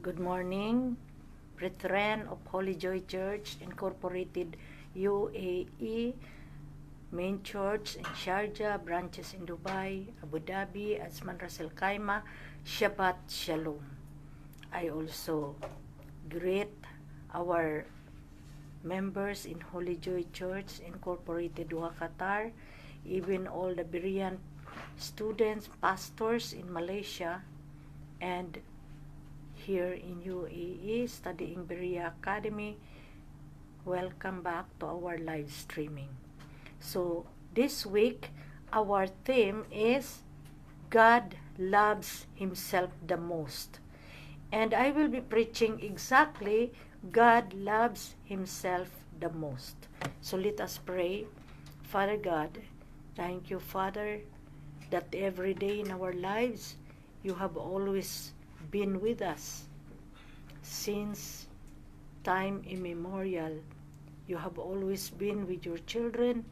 Good morning, Brethren of Holy Joy Church Incorporated, UAE, Main Church in Sharjah, branches in Dubai, Abu Dhabi, Azman Ras Al Khaimah, Shabbat Shalom. I also greet our members in Holy Joy Church Incorporated, Doha, Qatar, even all the Berean students, pastors in Malaysia, and here in UAE studying Berea Academy. Welcome back to our live streaming. So this week our theme is God loves Himself the most, and I will be preaching exactly God loves Himself the most. So let us pray. Father God, thank you, Father, that every day in our lives you have always been with us since time immemorial. You have always been with your children.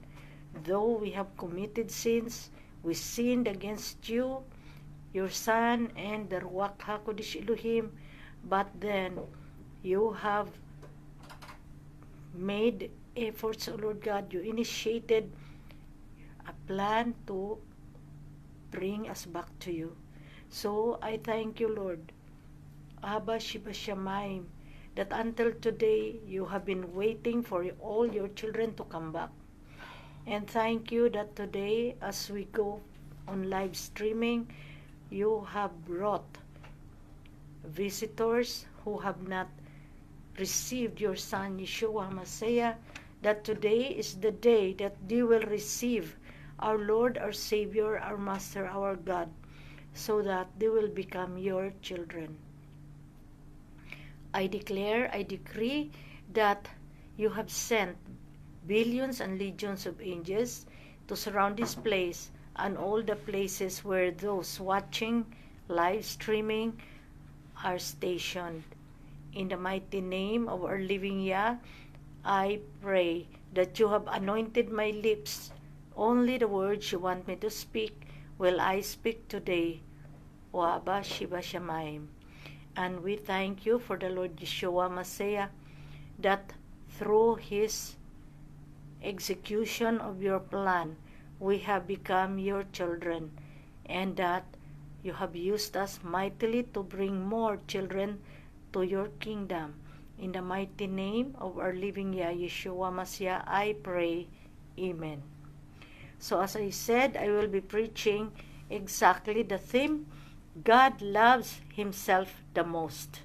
Though we have committed sins, we sinned against you, your Son, and the Ruach HaKodesh Elohim, but then you have made efforts, O Lord God. You initiated a plan to bring us back to you. So I thank you, Lord, Abba Sheba Shamayim, that until today you have been waiting for all your children to come back. And thank you that today, as we go on live streaming, you have brought visitors who have not received your Son Yeshua HaMashiach, that today is the day that they will receive our Lord, our Savior, our Master, our God, so that they will become your children. I declare, I decree that you have sent billions and legions of angels to surround this place and all the places where those watching live streaming are stationed. In the mighty name of our living Yah, I pray that you have anointed my lips. Only the words you want me to speak will I speak today. O Abba Sheba Shamayim. And we thank you for the Lord Yeshua HaMashiach, that through His execution of your plan, we have become your children, and that you have used us mightily to bring more children to your kingdom. In the mighty name of our living Yah, Yeshua HaMashiach, I pray. Amen. So as I said, I will be preaching exactly the theme, God loves Himself the most.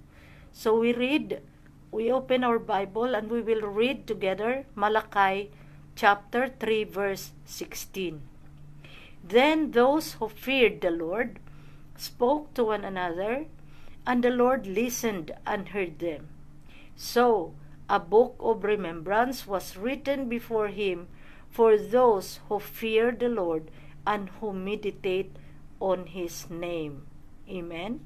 So we open our Bible and we will read together Malachi chapter 3 verse 16. Then those who feared the Lord spoke to one another, and the Lord listened and heard them. So a book of remembrance was written before Him for those who fear the Lord and who meditate on His name. Amen.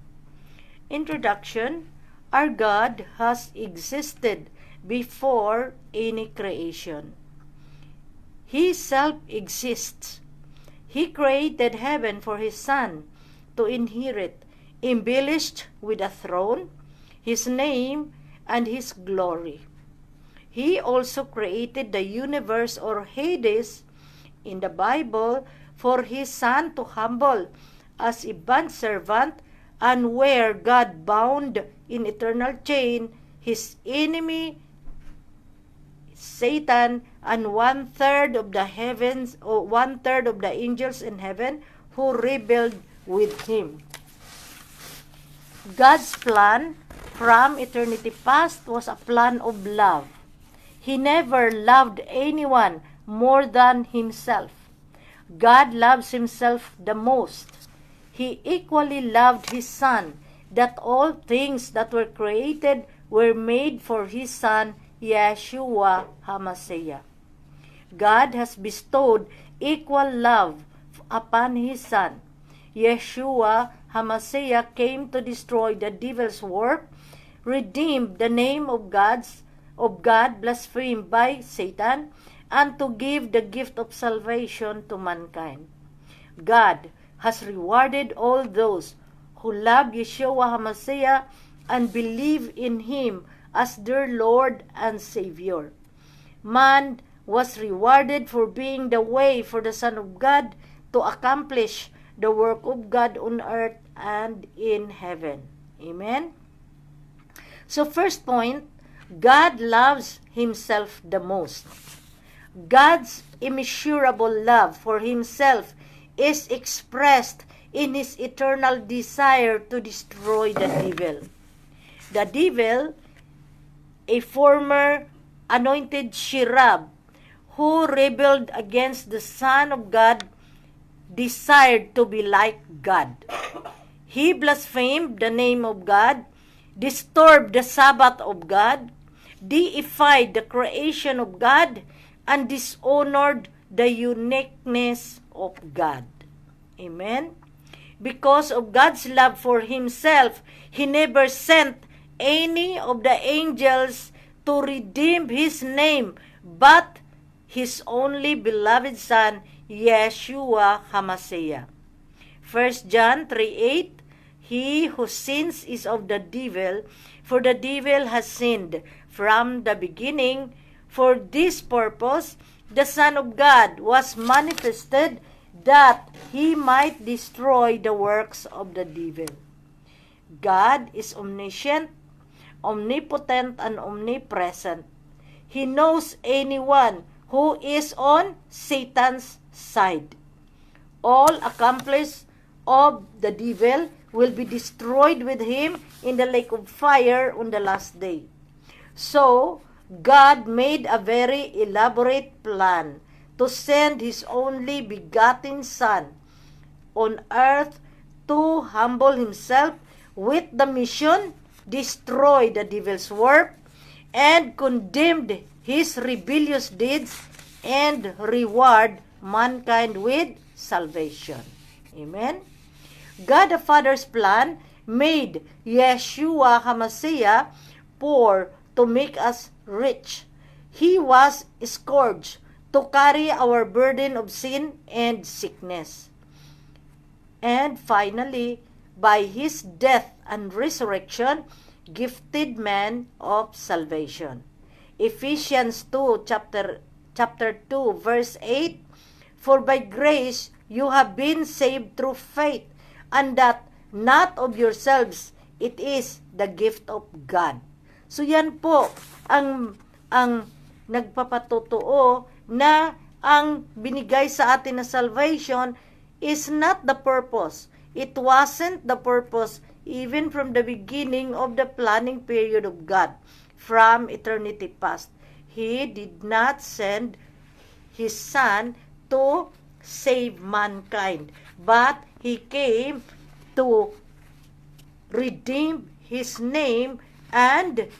Introduction. Our God has existed before any creation. He self-exists. He created heaven for His Son to inherit, embellished with a throne, His name, and His glory. He also created the universe, or Hades, in the Bible for His Son to humble as a bondservant, and where God bound in eternal chain His enemy Satan and 1/3 of the heavens, or 1/3 of the angels in heaven who rebelled with Him. God's plan from eternity past was a plan of love. He never loved anyone more than Himself. God loves Himself the most. He equally loved His Son, that all things that were created were made for His Son, Yeshua HaMashiach. God has bestowed equal love upon His Son. Yeshua HaMashiach came to destroy the devil's work, redeem the name of God blasphemed by Satan, and to give the gift of salvation to mankind. God has rewarded all those who love Yeshua HaMashiach and believe in Him as their Lord and Savior. Man was rewarded for being the way for the Son of God to accomplish the work of God on earth and in heaven. Amen? So first point, God loves Himself the most. God's immeasurable love for Himself is expressed in His eternal desire to destroy the devil. The devil, a former anointed cherub who rebelled against the Son of God, desired to be like God. He blasphemed the name of God, disturbed the Sabbath of God, deified the creation of God, and dishonored the uniqueness of God. Amen? Because of God's love for Himself, He never sent any of the angels to redeem His name, but His only beloved Son, Yeshua HaMashiach. 1 John 3:8, He who sins is of the devil, for the devil has sinned from the beginning. For this purpose, the Son of God was manifested, that He might destroy the works of the devil. God is omniscient, omnipotent, and omnipresent. He knows anyone who is on Satan's side. All accomplices of the devil will be destroyed with him in the lake of fire on the last day. So, God made a very elaborate plan to send His only begotten Son on earth to humble Himself with the mission, destroy the devil's work, and condemned his rebellious deeds, and reward mankind with salvation. Amen? God the Father's plan made Yeshua HaMashiach poor to make us rich. He was scourged to carry our burden of sin and sickness. And finally, by His death and resurrection, gifted man of salvation. Ephesians 2, chapter 2, verse 8, For by grace you have been saved through faith, and that not of yourselves, it is the gift of God. So yan po ang nagpapatotoo na ang binigay sa atin na salvation is not the purpose. It wasn't the purpose even from the beginning of the planning period of God from eternity past. He did not send His Son to save mankind, but He came to redeem His name and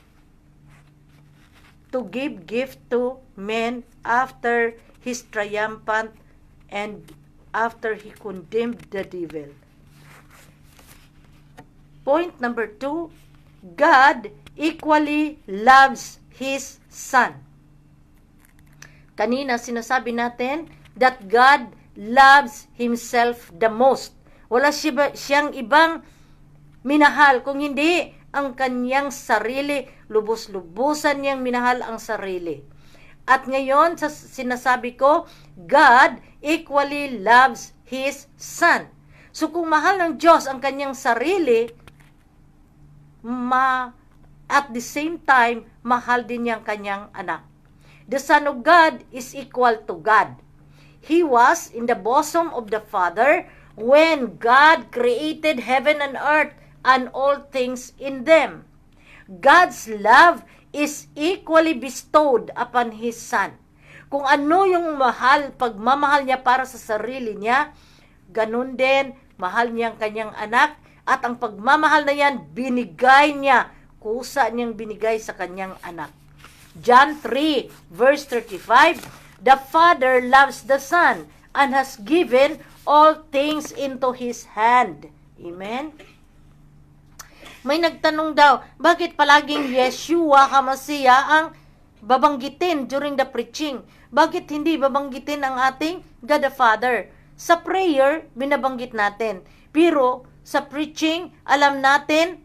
to give gift to men after His triumphant and after He condemned the devil. Point number 2, God equally loves His Son. Kanina sinasabi natin that God loves Himself the most. Wala siyang ibang minahal kung hindi ang kanyang sarili. Lubos-lubusan niyang minahal ang sarili. At ngayon, sinasabi ko, God equally loves His Son. So kung mahal ng Diyos ang kanyang sarili, at the same time, mahal din niya ang kanyang anak. The Son of God is equal to God. He was in the bosom of the Father when God created heaven and earth and all things in them. God's love is equally bestowed upon His Son. Kung ano yung pagmamahal niya para sa sarili niya, ganun din, mahal niya ang kanyang anak, at ang pagmamahal na yan, binigay niya, kusa niyang binigay sa kanyang anak. John 3, verse 35, The Father loves the Son and has given all things into His hand. Amen? May nagtanong daw, bakit palaging Yeshua HaMashiach ang babanggitin during the preaching? Bakit hindi babanggitin ang ating God the Father? Sa prayer, binabanggit natin. Pero sa preaching, alam natin,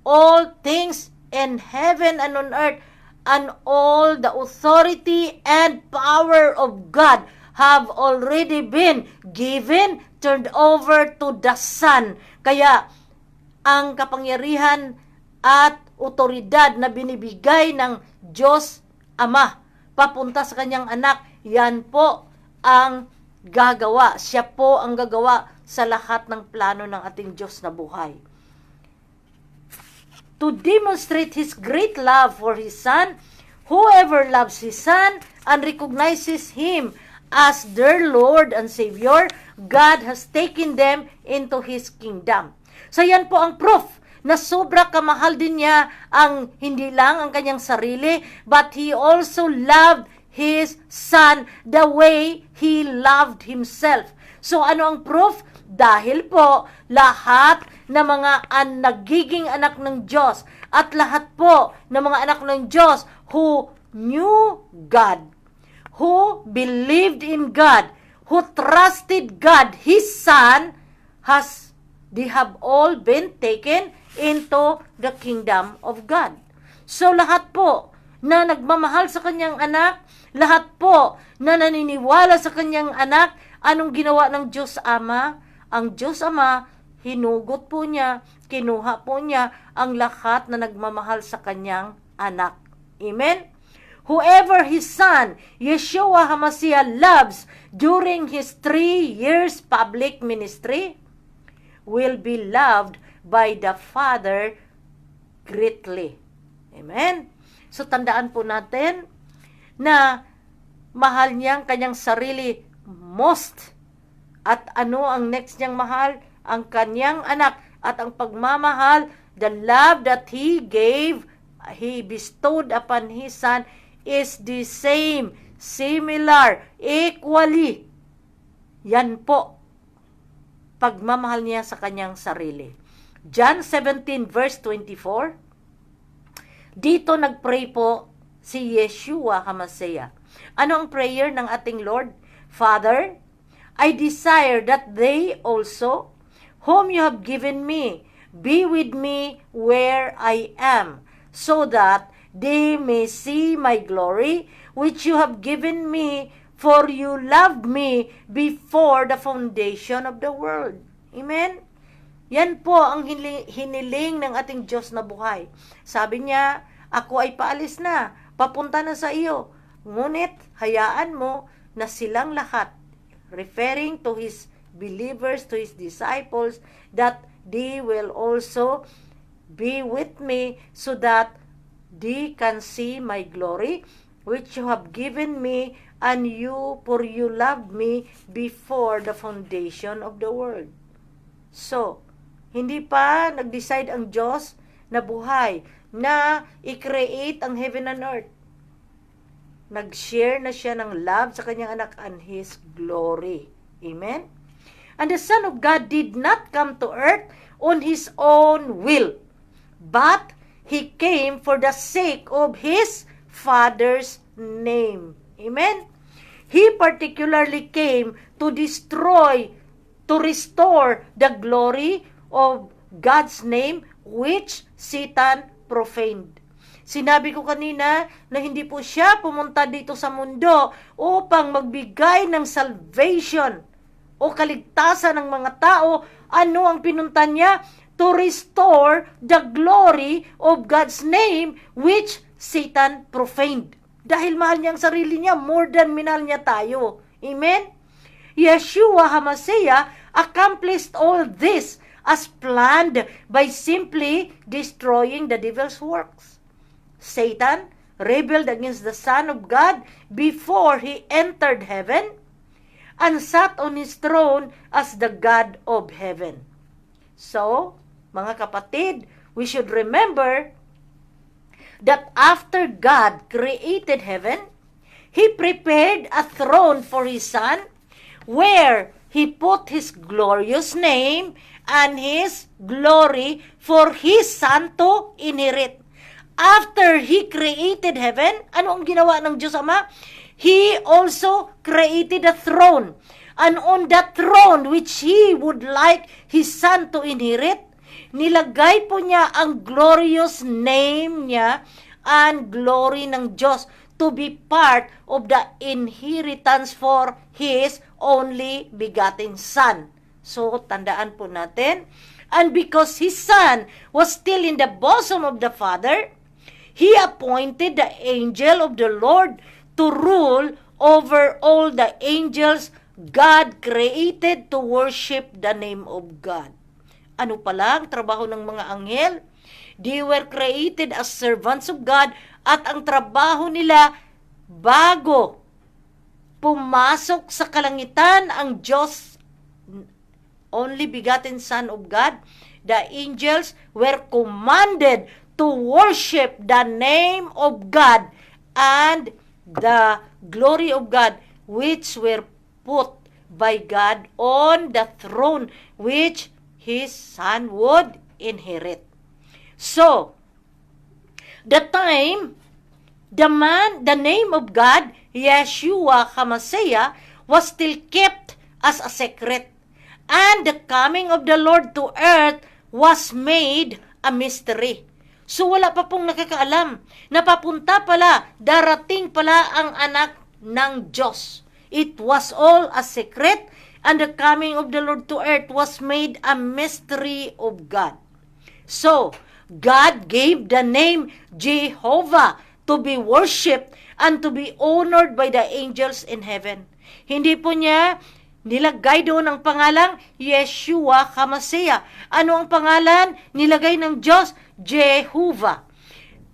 all things in heaven and on earth, and all the authority and power of God have already been given, turned over to the Son. Kaya, ang kapangyarihan at otoridad na binibigay ng Diyos Ama papunta sa kanyang anak, yan po ang gagawa. Siya po ang gagawa sa lahat ng plano ng ating Diyos na buhay. To demonstrate His great love for His Son, whoever loves His Son and recognizes Him as their Lord and Savior, God has taken them into His kingdom. So yan po ang proof na sobra kamahal din niya ang hindi lang ang kanyang sarili, but He also loved His Son the way He loved Himself. So ano ang proof? Dahil po lahat ng mga nagiging anak ng Diyos at lahat po ng mga anak ng Diyos who knew God, who believed in God, who trusted God, His Son, they have all been taken into the kingdom of God. So lahat po na nagmamahal sa kanyang anak, lahat po na naniniwala sa kanyang anak, anong ginawa ng Diyos Ama? Ang Diyos Ama, hinugot po niya, kinuha po niya ang lahat na nagmamahal sa kanyang anak. Amen? Whoever His Son, Yeshua HaMashiach, loves during His 3 years public ministry will be loved by the Father greatly. Amen? So, tandaan po natin na mahal niya ang kanyang sarili most. At ano ang next niyang mahal? Ang kanyang anak. At ang pagmamahal, the love that He gave, He bestowed upon His Son is the same, similar, equally. Yan po, pagmamahal niya sa kanyang sarili. John 17 verse 24, dito nagpray po si Yeshua HaMashiach. Ano ang prayer ng ating Lord? Father, I desire that they also, whom you have given me, be with me where I am, so that they may see my glory, which you have given me, for you loved me before the foundation of the world. Amen? Yan po ang hiniling ng ating Diyos na buhay. Sabi niya, ako ay paalis na, papunta na sa iyo. Ngunit, hayaan mo na silang lahat, referring to His believers, to His disciples, that they will also be with me so that they can see my glory, which you have given me, and for you loved me before the foundation of the world. So, hindi pa nag-decide ang Diyos na buhay, na i-create ang heaven and earth. Nag-share na siya ng love sa kanyang anak and His glory. Amen? And the Son of God did not come to earth on His own will, but He came for the sake of His Father's name. Amen? He particularly came to destroy, to restore the glory of God's name, which Satan profaned. Sinabi ko kanina na hindi po siya pumunta dito sa mundo upang magbigay ng salvation o kaligtasan ng mga tao. Ano ang pinunta niya? To restore the glory of God's name, which Satan profaned. Dahil mahal niya ang sarili niya, more than minahal niya tayo. Amen? Yeshua HaMashiach accomplished all this as planned by simply destroying the devil's works. Satan rebelled against the Son of God before he entered heaven and sat on his throne as the God of heaven. So, mga kapatid, we should remember that after God created heaven, He prepared a throne for His Son where He put His glorious name and His glory for His Son to inherit. After He created heaven, ano ang ginawa ng Diyos Ama? He also created a throne. And on that throne which He would like His Son to inherit, Nilagay po niya ang glorious name niya and glory ng Diyos to be part of the inheritance for His only begotten Son. So, tandaan po natin, and because His Son was still in the bosom of the Father, He appointed the angel of the Lord to rule over all the angels God created to worship the name of God. Ano pala ang trabaho ng mga anghel? They were created as servants of God, at ang trabaho nila bago pumasok sa kalangitan ang Diyos, only begotten Son of God, the angels were commanded to worship the name of God and the glory of God, which were put by God on the throne, which His Son would inherit. So, the name of God, Yeshua HaMashiach, was still kept as a secret, and the coming of the Lord to earth was made a mystery. So, wala pa pong nakakaalam. Napapunta pala, darating pala ang anak ng Diyos. It was all a secret, and the coming of the Lord to earth was made a mystery of God. So, God gave the name Jehovah to be worshipped and to be honored by the angels in heaven. Hindi po niya nilagay doon ang pangalang Yeshua HaMashiach. Ano ang pangalan nilagay ng Diyos? Jehovah.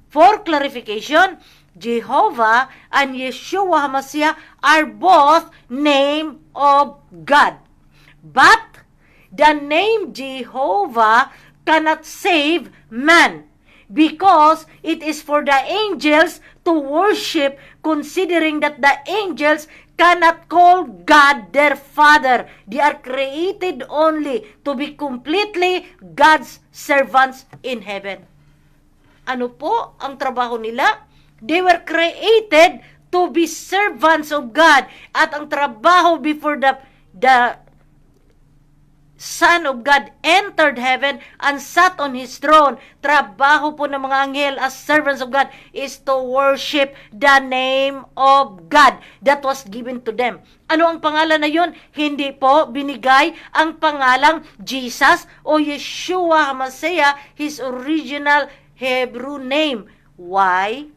For clarification, Jehovah and Yeshua HaMashiach are both name of God. But the name Jehovah cannot save man, because it is for the angels to worship, considering that the angels cannot call God their Father. They are created only to be completely God's servants in heaven. Ano po ang trabaho nila? They were created to be servants of God. At ang trabaho before the Son of God entered heaven and sat on His throne, trabaho po ng mga anghel as servants of God is to worship the name of God that was given to them. Ano ang pangalan na yun? Hindi po binigay ang pangalang Jesus o Yeshua HaMashiach, His original Hebrew name. Why?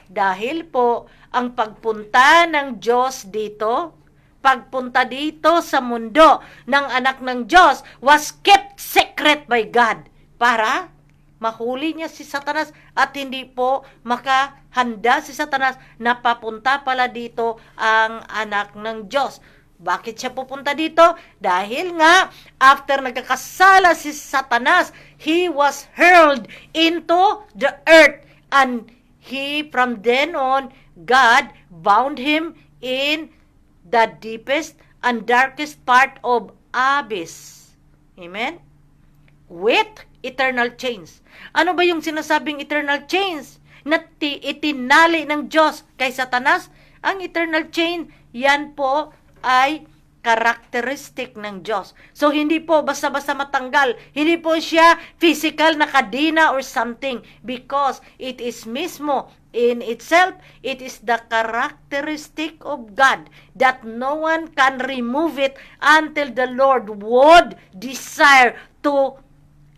Dahil po ang pagpunta ng Diyos dito, pagpunta dito sa mundo ng anak ng Diyos was kept secret by God para mahuli niya si Satanas at hindi po makahanda si Satanas na papunta pala dito ang anak ng Diyos. Bakit siya pupunta dito? Dahil nga, after nagkakasala si Satanas, he was hurled into the earth, and from then on, God bound him in the deepest and darkest part of abyss. Amen? With eternal chains. Ano ba yung sinasabing eternal chains? Na itinali ng Diyos kay Satanas? Ang eternal chain, yan po ay characteristic ng Diyos. So, hindi po basta-basta matanggal. Hindi po siya physical na kadina or something, because it is mismo in itself, it is the characteristic of God that no one can remove it until the Lord would desire to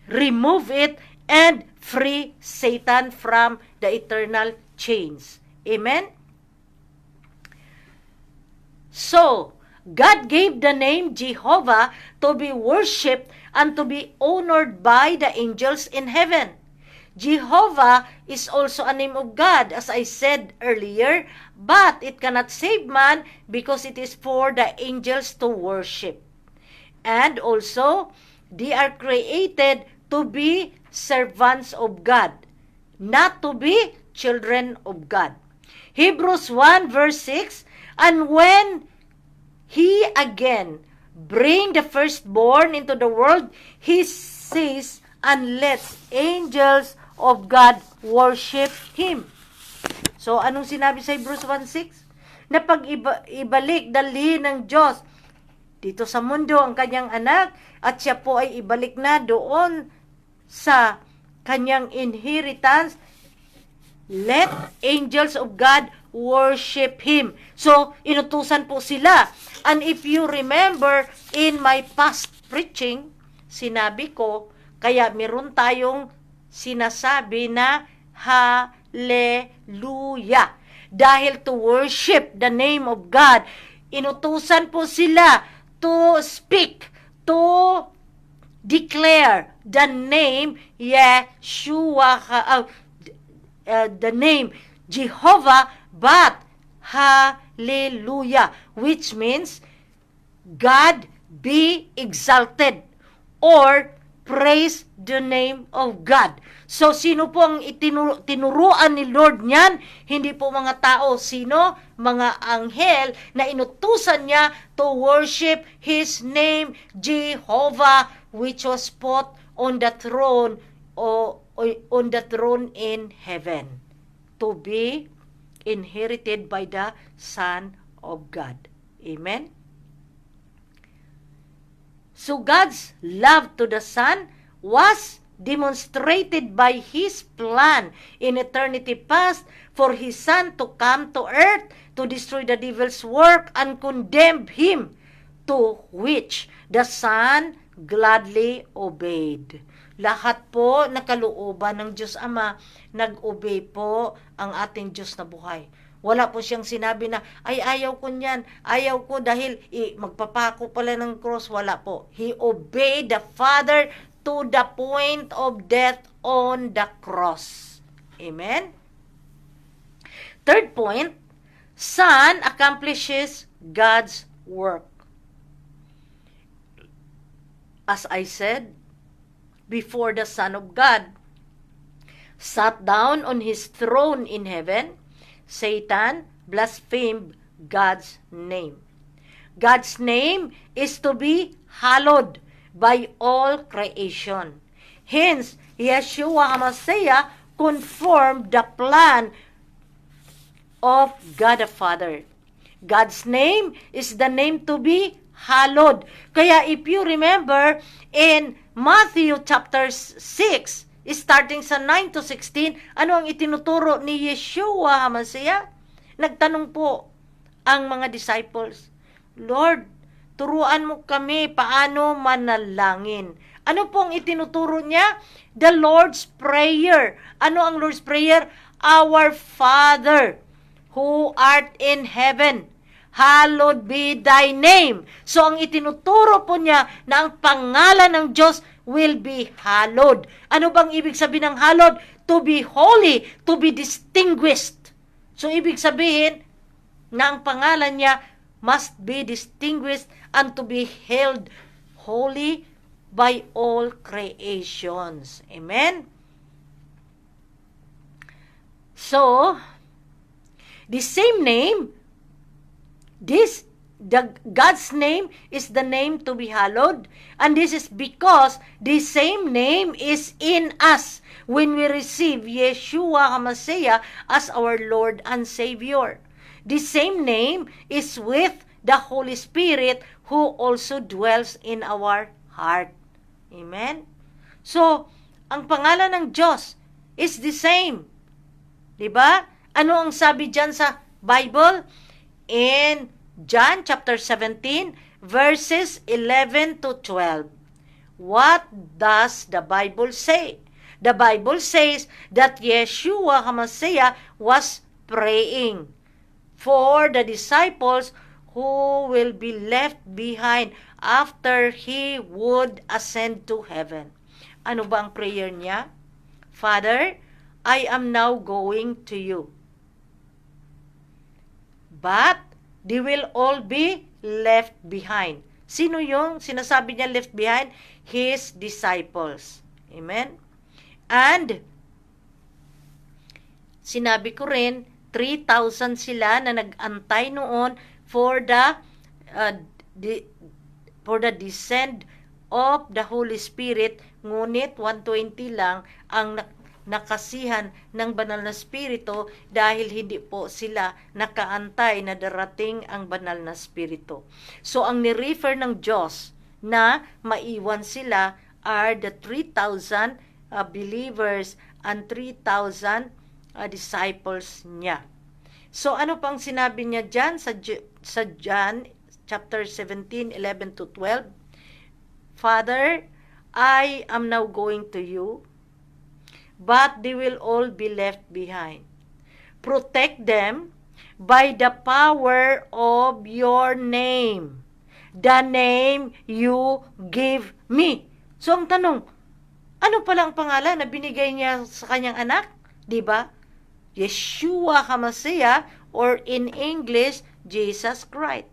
remove it and free Satan from the eternal chains. Amen? So, God gave the name Jehovah to be worshipped and to be honored by the angels in heaven. Jehovah is also a name of God, as I said earlier, but it cannot save man because it is for the angels to worship. And also, they are created to be servants of God, not to be children of God. Hebrews 1 verse 6, and when He again bring the firstborn into the world, He says, and let angels of God worship Him. So, anong sinabi sa Hebrews 1:6? Na pag-ibalik, dalhin ng Diyos dito sa mundo ang kanyang anak, at siya po ay ibalik na doon sa kanyang inheritance, let angels of God worship Him. So, inutusan po sila. And if you remember, in my past preaching, sinabi ko, kaya meron tayong sinasabi na Hallelujah. Dahil to worship the name of God, inutusan po sila to speak, to declare the name Yeshua, the name Jehovah, but Hallelujah, which means God be exalted or praise the name of God. So, sino po ang tinuruan ni Lord niyan? Hindi po mga tao. Sino? Mga anghel na inutusan niya to worship His name, Jehovah, which was put on the throne, on the throne in heaven, to be inherited by the Son of God. Amen? So God's love to the Son was demonstrated by His plan in eternity past for His Son to come to earth to destroy the devil's work and condemn him, to which the Son gladly obeyed. Lahat po nakalooban ng Diyos Ama, nag-obey po ang ating Diyos na buhay. Wala po siyang sinabi na, ay ayaw ko niyan, ayaw ko dahil magpapako pala ng cross. Wala po. He obeyed the Father to the point of death on the cross. Amen? Third point, Son accomplishes God's work. As I said, before the Son of God sat down on His throne in heaven, Satan blasphemed God's name. God's name is to be hallowed by all creation. Hence, Yeshua HaMashiach confirmed the plan of God the Father. God's name is the name to be hallowed. Kaya if you remember, in Matthew chapter 6, starting sa 9 to 16, ano ang itinuturo ni Yeshua HaMashiach? Nagtanong po ang mga disciples, Lord, turuan mo kami paano manalangin. Ano pong itinuturo niya? The Lord's Prayer. Ano ang Lord's Prayer? Our Father, who art in heaven, hallowed be thy name. So, ang itinuturo po niya na ang pangalan ng Diyos will be hallowed. Ano bang ibig sabihin ng hallowed? To be holy, to be distinguished. So, ibig sabihin na ang pangalan niya must be distinguished and to be held holy by all creations. Amen? So, the same name, God's name is the name to be hallowed, and this is because the same name is in us when we receive Yeshua HaMashiach as our Lord and Savior. The same name is with the Holy Spirit who also dwells in our heart. Amen? So, ang pangalan ng Diyos is the same. Diba? Ano ang sabi dyan sa Bible? In John chapter 17, verses 11 to 12. What does the Bible say? The Bible says that Yeshua HaMashiach was praying for the disciples who will be left behind after He would ascend to heaven. Ano ba ang prayer niya? Father, I am now going to you. But they will all be left behind. Sino yung sinasabi niya left behind? His disciples. Amen? And, sinabi ko rin, 3,000 sila na nag-antay noon for the descent of the Holy Spirit, ngunit 120 lang ang nakasihan ng banal na spirito dahil hindi po sila nakaantay na darating ang banal na spirito. So, ang nirefer ng Diyos na maiwan sila are the 3,000 believers and 3,000 disciples niya. So ano pang sinabi niya dyan sa John chapter 17, 11 to 12? Father, I am now going to you, but they will all be left behind. Protect them by the power of your name, the name you give me. So ang tanong, ano pala ang pangalan na binigay niya sa kanyang anak? Diba? Yeshua HaMashiach, or in English, Jesus Christ.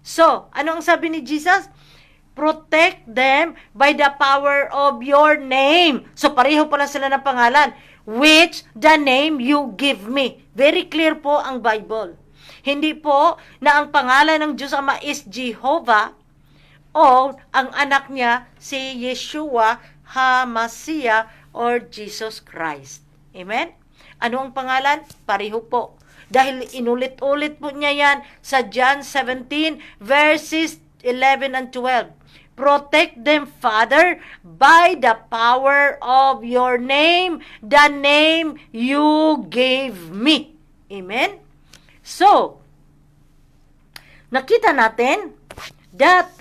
So, ano ang sabi ni Jesus? Protect them by the power of your name. So, pareho pala sila ng pangalan. Which the name you give me. Very clear po ang Bible. Hindi po na ang pangalan ng Diyos Ama is Jehovah o ang anak niya si Yeshua HaMashiach or Jesus Christ. Amen? Ano ang pangalan? Pareho po. Dahil inulit-ulit po niya yan sa John 17 verses 11 and 12. Protect them, Father, by the power of your name, the name you gave me. Amen? So, nakita natin that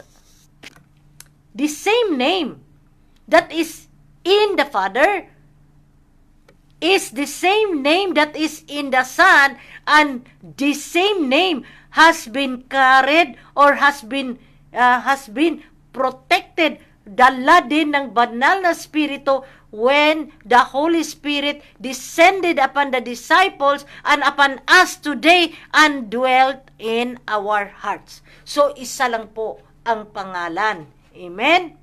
the same name that is in the Father is the same name that is in the Son, and the same name has been carried or has been protected, dala din ng banal na Espiritu when the Holy Spirit descended upon the disciples and upon us today and dwelt in our hearts. So, isa lang po ang pangalan. Amen?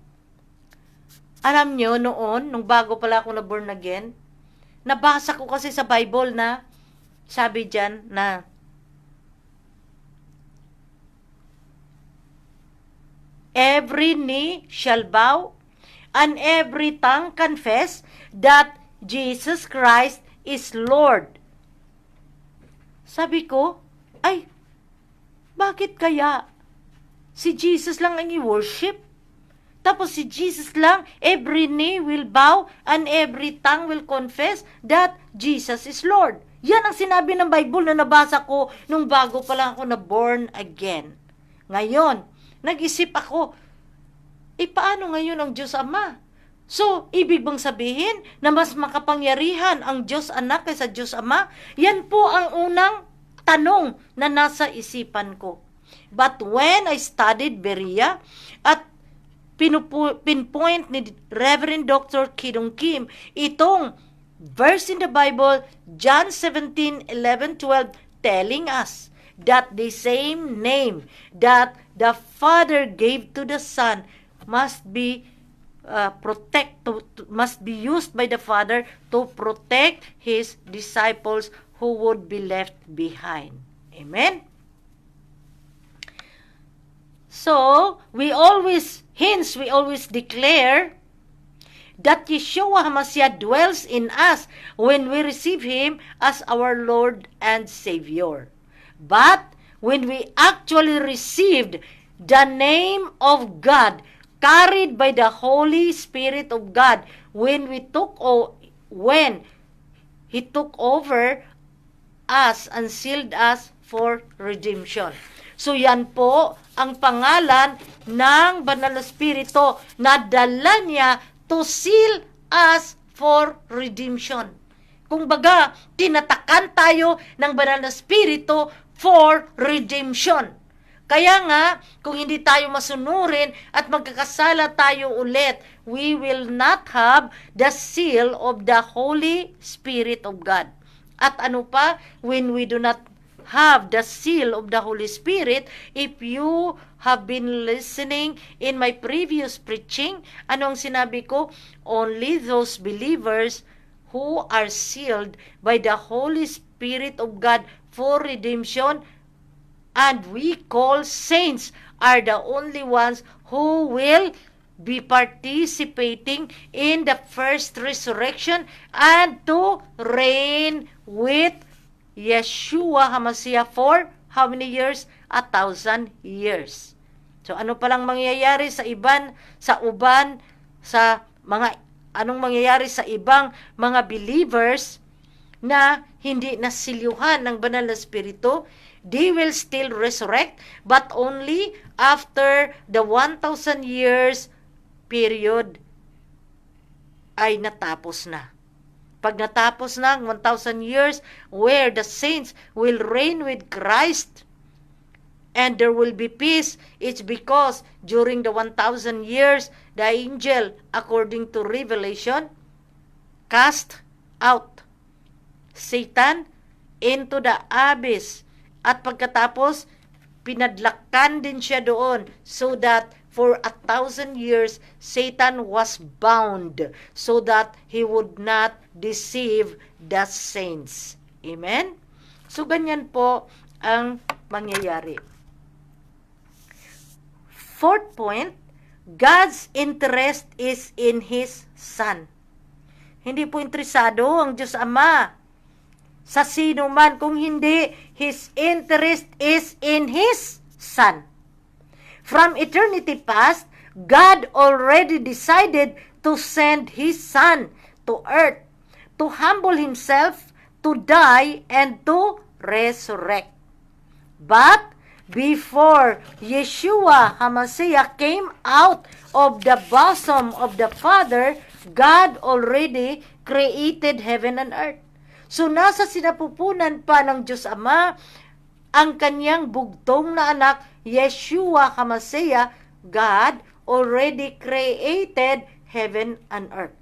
Alam nyo, noon, nung bago pala ako na born again, nabasa ko kasi sa Bible na, sabi dyan na, every knee shall bow, and every tongue confess that Jesus Christ is Lord. Sabi ko, ay, bakit kaya si Jesus lang ang i-worship? Tapos si Jesus lang, every knee will bow and every tongue will confess that Jesus is Lord. Yan ang sinabi ng Bible na nabasa ko nung bago pa lang ako na born again. Ngayon, nag-isip ako, paano ngayon ang Diyos Ama? So, ibig bang sabihin na mas makapangyarihan ang Diyos Anak kaysa Diyos Ama? Yan po ang unang tanong na nasa isipan ko. But when I studied Berea at pinpoint ni Reverend Dr. Kidong Kim itong verse in the Bible, John 17:11-12, telling us that the same name that the Father gave to the Son must be must be used by the Father to protect His disciples who would be left behind. Amen? So, we always declare that Yeshua HaMashiach dwells in us when we receive Him as our Lord and Savior. But, when we actually received the name of God, carried by the Holy Spirit of God, when He took over us and sealed us for redemption. So yan po ang pangalan ng Banal na Espiritu na dala niya to seal us for redemption. Kung baga, tinatakan tayo ng Banal na Espiritu for redemption. Kaya nga, kung hindi tayo masunurin at magkakasala tayo ulit, we will not have the seal of the Holy Spirit of God. At ano pa, when we do not have the seal of the Holy Spirit, if you have been listening in my previous preaching, ano ang sinabi ko? Only those believers who are sealed by the Holy Spirit of God for redemption, and we call saints, are the only ones who will be participating in the first resurrection and to reign with Yeshua HaMashiach for how many years? 1,000 years. So ano palang mangyayari sa uban, sa mga Anong mangyayari sa ibang mga believers na hindi nasilyuhan ng banal na Espiritu? They will still resurrect, but only after the 1,000 years period ay natapos na. Pag natapos na ang 1,000 years where the saints will reign with Christ and there will be peace, it's because during the 1,000 years, the angel, according to Revelation, cast out Satan into the abyss. At pagkatapos, pinadlakan din siya doon so that for 1,000 years, Satan was bound so that he would not deceive the saints. Amen? So, ganyan po ang mangyayari. Fourth point, God's interest is in His Son. Hindi po interesado ang Diyos Ama sa sino man, kung hindi, His interest is in His Son. From eternity past, God already decided to send His Son to earth, to humble Himself, to die, and to resurrect. But before Yeshua HaMashiach came out of the bosom of the Father, God already created heaven and earth. So, nasa sinapupunan pa ng Diyos Ama ang kanyang bugtong na anak, Yeshua HaMashiach. God already created heaven and earth.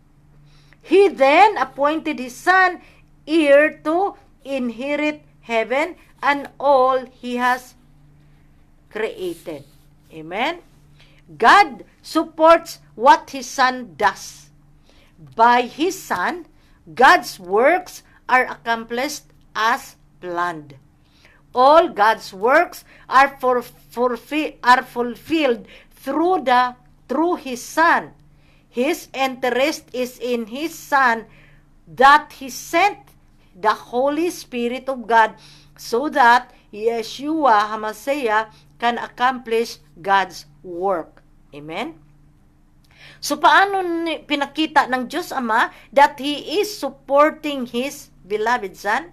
He then appointed His Son heir to inherit heaven and all He has created. Amen? God supports what His Son does. By His Son, God's works are accomplished as planned. All God's works are fulfilled through His Son. His interest is in His Son, that He sent the Holy Spirit of God so that Yeshua HaMashiach can accomplish God's work. Amen? So, paano pinakita ng Diyos Ama that He is supporting His beloved Son?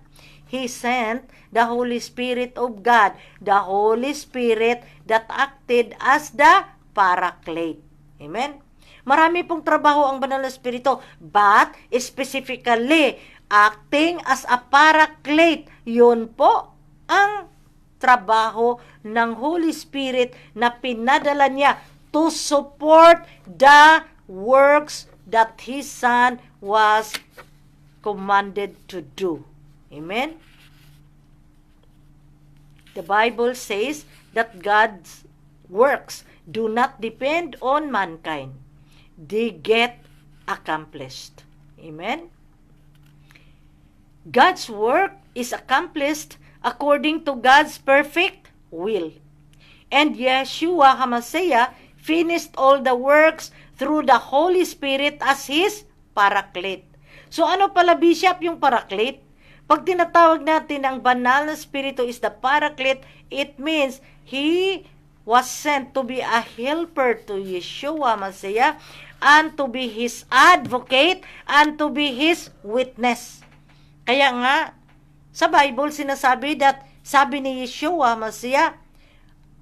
He sent the Holy Spirit of God, the Holy Spirit that acted as the Paraclete. Amen? Marami pong trabaho ang Banal na Espiritu, but specifically, acting as a Paraclete, yun po ang trabaho ng Holy Spirit na pinadala niya to support the works that His Son was commanded to do. Amen? The Bible says that God's works do not depend on mankind. They get accomplished. Amen? God's work is accomplished according to God's perfect will. And Yeshua HaMashiach finished all the works through the Holy Spirit as His Paraclete. So ano pala, Bishop, yung Paraclete? Pag tinatawag natin ang Banal na Espiritu is the Paraclete, it means He was sent to be a helper to Yeshua HaMashiach and to be His advocate and to be His witness. Kaya nga, sa Bible sinasabi that, sabi ni Yeshua HaMashiach,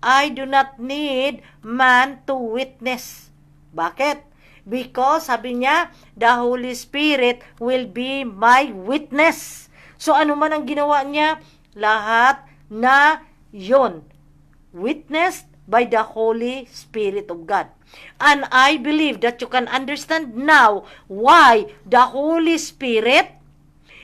I do not need man to witness. Bakit? Because, sabi niya, the Holy Spirit will be my witness. So, ano man ang ginawa niya, lahat na yon witnessed by the Holy Spirit of God. And I believe that you can understand now why the Holy Spirit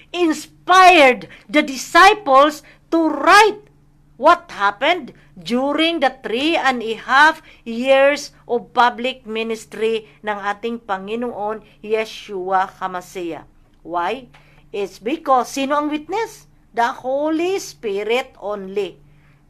inspired the disciples to write what happened during the 3.5 years of public ministry ng ating Panginoon Yeshua HaMashiach. Why? It's because, sino ang witness? The Holy Spirit only.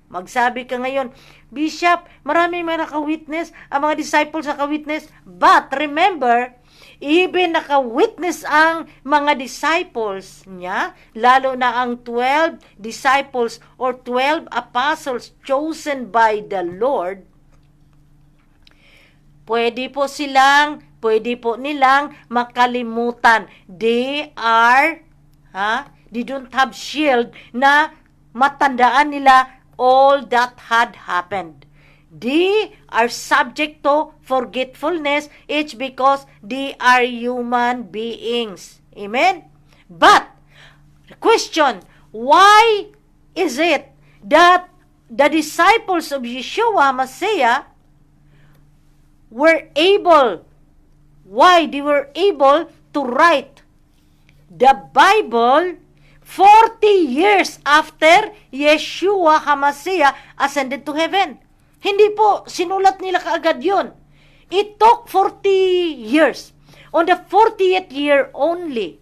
Magsabi ka ngayon, Bishop, marami mga naka-witness, ang mga disciples naka-witness, but remember, even naka-witness ang mga disciples niya, lalo na ang 12 disciples or 12 apostles chosen by the Lord, pwede po silang pwede po nilang makalimutan. They don't have shield na matandaan nila all that had happened. They are subject to forgetfulness. It's because they are human beings. Amen? But, the question, why is it that the disciples of Yeshua Messiah were able to write the Bible 40 years after Yeshua HaMashiach ascended to heaven? Hindi po sinulat nila kaagad yun. It took 40 years. On the 40th year only.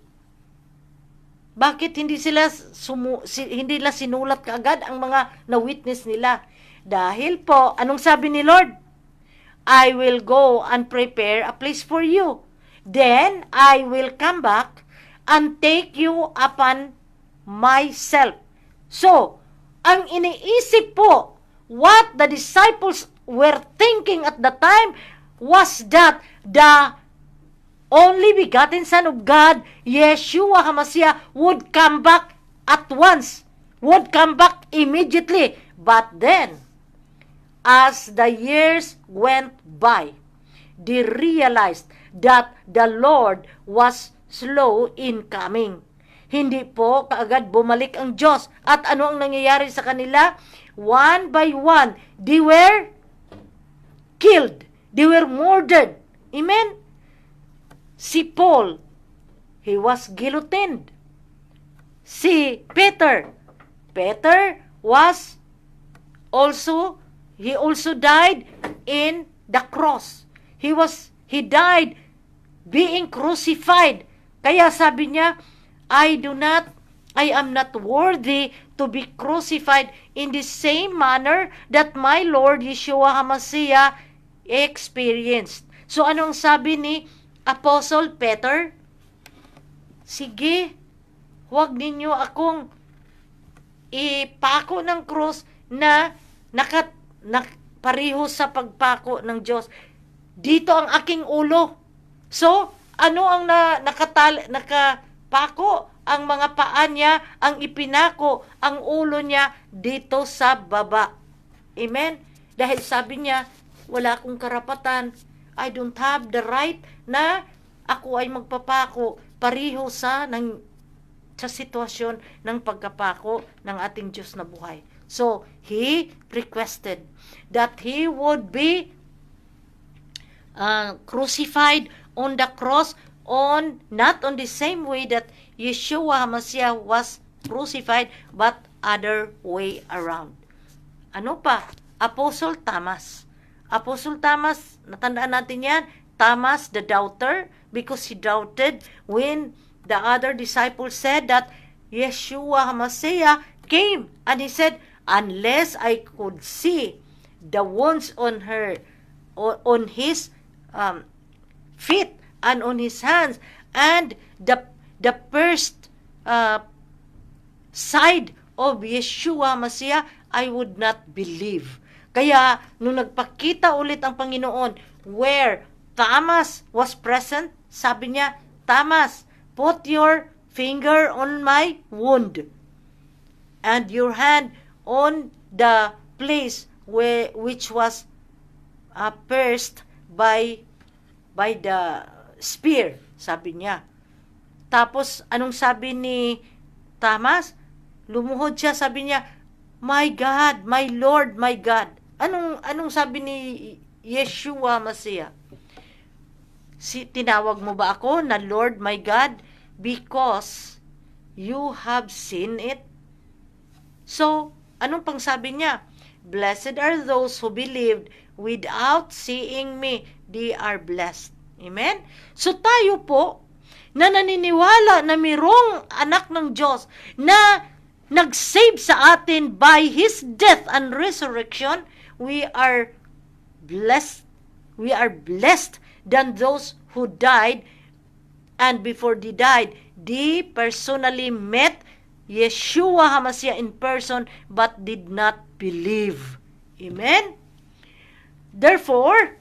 Bakit hindi nila sinulat kaagad ang mga na-witness nila? Dahil po, anong sabi ni Lord? I will go and prepare a place for you. Then, I will come back and take you upon myself. So, ang iniisip po, what the disciples were thinking at the time was that the only begotten Son of God, Yeshua HaMashiach, would come back at once, would come back immediately. But then, as the years went by, they realized that the Lord was slow in coming. Hindi po kaagad bumalik ang Diyos. At ano ang nangyayari sa kanila? One by one, they were killed. They were murdered. Amen? Si Paul, he was guillotined. Si Peter was also, he also died in the cross. He died being crucified. Kaya sabi niya, I am not worthy to be crucified in the same manner that my Lord Yeshua HaMashiach experienced. So anong sabi ni Apostle Peter? Sige, huwag ninyo akong ipako ng krus na pareho sa pagpako ng Diyos. Dito ang aking ulo. So, ano ang nakapako? Ang mga paa niya, ang ipinako, ang ulo niya dito sa baba. Amen? Dahil sabi niya, wala akong karapatan. I don't have the right na ako ay magpapako pareho sa sitwasyon ng pagkapako ng ating Diyos na buhay. So, he requested that he would be crucified on the cross not on the same way that Yeshua HaMashiach was crucified, but other way around. Ano pa? Apostle Thomas. Apostle Thomas, natandaan natin yan, Thomas the doubter, because he doubted when the other disciples said that Yeshua HaMashiach came, and he said, unless I could see the wounds on his feet and on his hands, and the first side of Yeshua HaMashiach, I would not believe. Kaya, nung nagpakita ulit ang Panginoon, where Thomas was present, sabi niya, Thomas, put your finger on my wound, and your hand on the place which was pierced by the spear, sabi niya. Tapos, anong sabi ni Thomas? Lumuhod siya, sabi niya, my God, my Lord, my God. Anong sabi ni Yeshua Mashiach? Tinawag mo ba ako na Lord, my God? Because you have seen it. So, anong pang sabi niya? Blessed are those who believed without seeing me. They are blessed. Amen? So tayo po, na naniniwala na mayroong anak ng Diyos na nag-save sa atin by His death and resurrection, we are blessed. We are blessed than those who died, and before they died, they personally met Yeshua HaMashiach in person but did not believe. Amen? Therefore,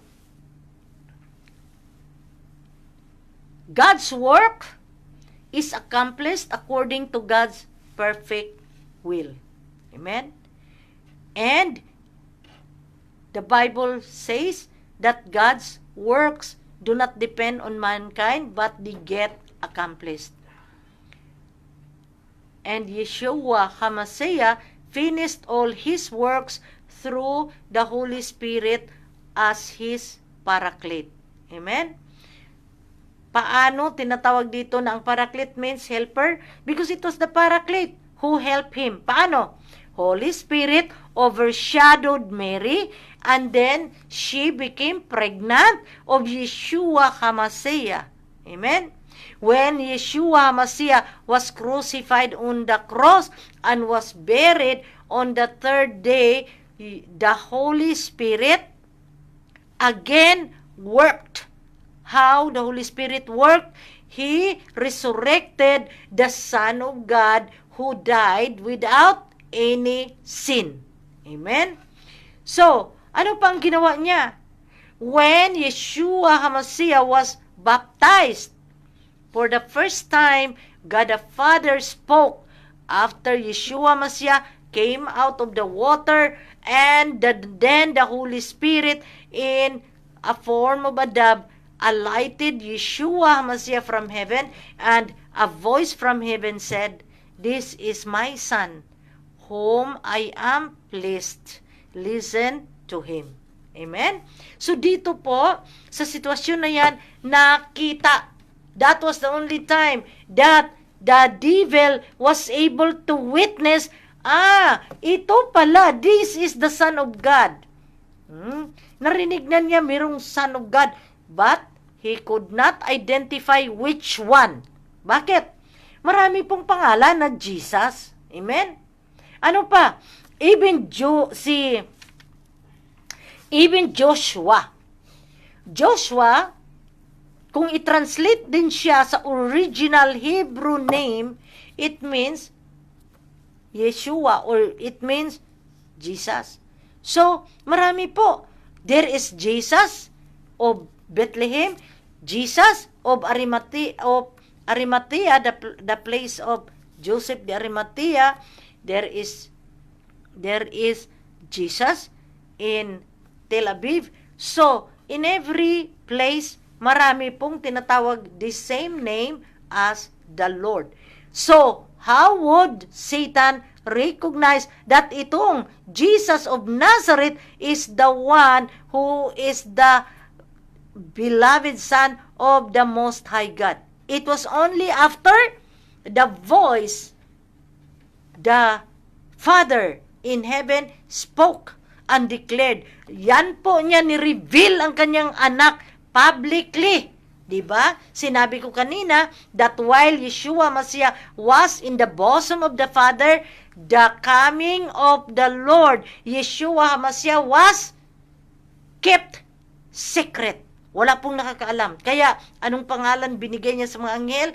God's work is accomplished according to God's perfect will. Amen? And the Bible says that God's works do not depend on mankind, but they get accomplished. And Yeshua HaMashiach finished all His works through the Holy Spirit as His Paraclete. Amen? Paano tinatawag dito na ang Paraclete means helper? Because it was the Paraclete who helped Him. Paano? Holy Spirit overshadowed Mary, and then she became pregnant of Yeshua HaMashiach. Amen? When Yeshua HaMashiach was crucified on the cross and was buried on the third day, the Holy Spirit again worked. How the Holy Spirit worked? He resurrected the Son of God who died without any sin. Amen? So, ano pang ginawa niya? When Yeshua HaMashiach was baptized, for the first time, God the Father spoke after Yeshua HaMashiach came out of the water, and then the Holy Spirit in a form of a dove alighted Yeshua HaMashiach from heaven, and a voice from heaven said, "This is my Son, whom I am pleased. Listen to Him." Amen? So dito po, sa sitwasyon na yan, nakita. That was the only time that the devil was able to witness, ito pala, this is the Son of God. Narinig na niya mayroong Son of God, but he could not identify which one. Bakit? Marami pong pangalan na Jesus. Amen? Ano pa? Even Joshua. Joshua, kung i-translate din siya sa original Hebrew name, it means Yeshua, or it means Jesus. So, marami po. There is Jesus of Bethlehem, Jesus of Arimathea, the place of Joseph de Arimathea. There is Jesus in Tel Aviv. So, in every place, marami pong tinatawag the same name as the Lord. So, how would Satan recognize that itong Jesus of Nazareth is the one who is the beloved Son of the Most High God? It was only after the voice, the Father in heaven spoke and declared. Yan po niya ni-reveal ang kanyang anak publicly. Diba? Sinabi ko kanina that while Yeshua Mashiach was in the bosom of the Father, the coming of the Lord, Yeshua Mashiach, was kept secret. Wala pong nakakaalam. Kaya, anong pangalan binigay niya sa mga anghel?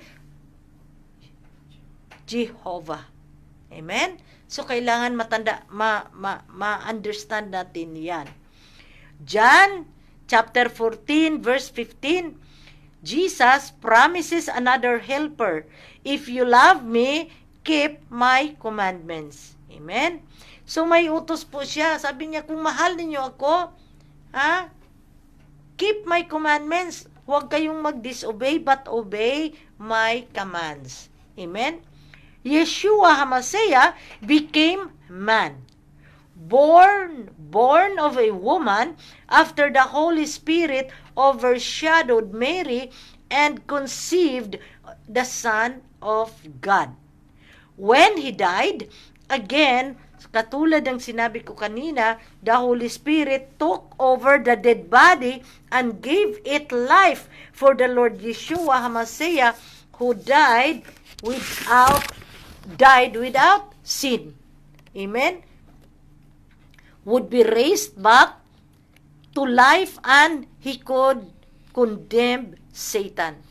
Jehovah. Amen? So, kailangan ma-understand natin yan. John chapter 14, verse 15, Jesus promises another helper. If you love me, keep my commandments. Amen? So, may utos po siya. Sabi niya, kung mahal ninyo ako, keep my commandments. Huwag kayong mag-disobey, but obey my commands. Amen? Yeshua HaMashiach became man. Born of a woman, after the Holy Spirit overshadowed Mary and conceived the Son of God. When He died, again, katulad ng sinabi ko kanina, the Holy Spirit took over the dead body and gave it life for the Lord Yeshua HaMashiach, who died without sin. Amen? Would be raised back to life, and He could condemn Satan.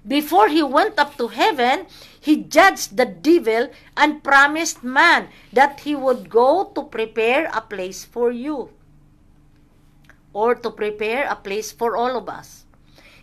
Before He went up to heaven, He judged the devil and promised man that He would go to prepare a place for you, or to prepare a place for all of us.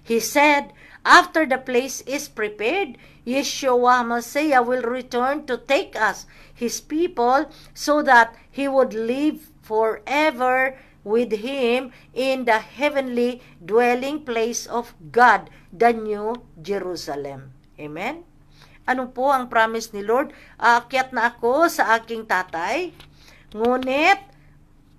He said, after the place is prepared, Yeshua Messiah will return to take us, His people, so that He would live forever with Him in the heavenly dwelling place of God, the New Jerusalem. Amen? Ano po ang promise ni Lord? Aakyat na ako sa aking tatay, ngunit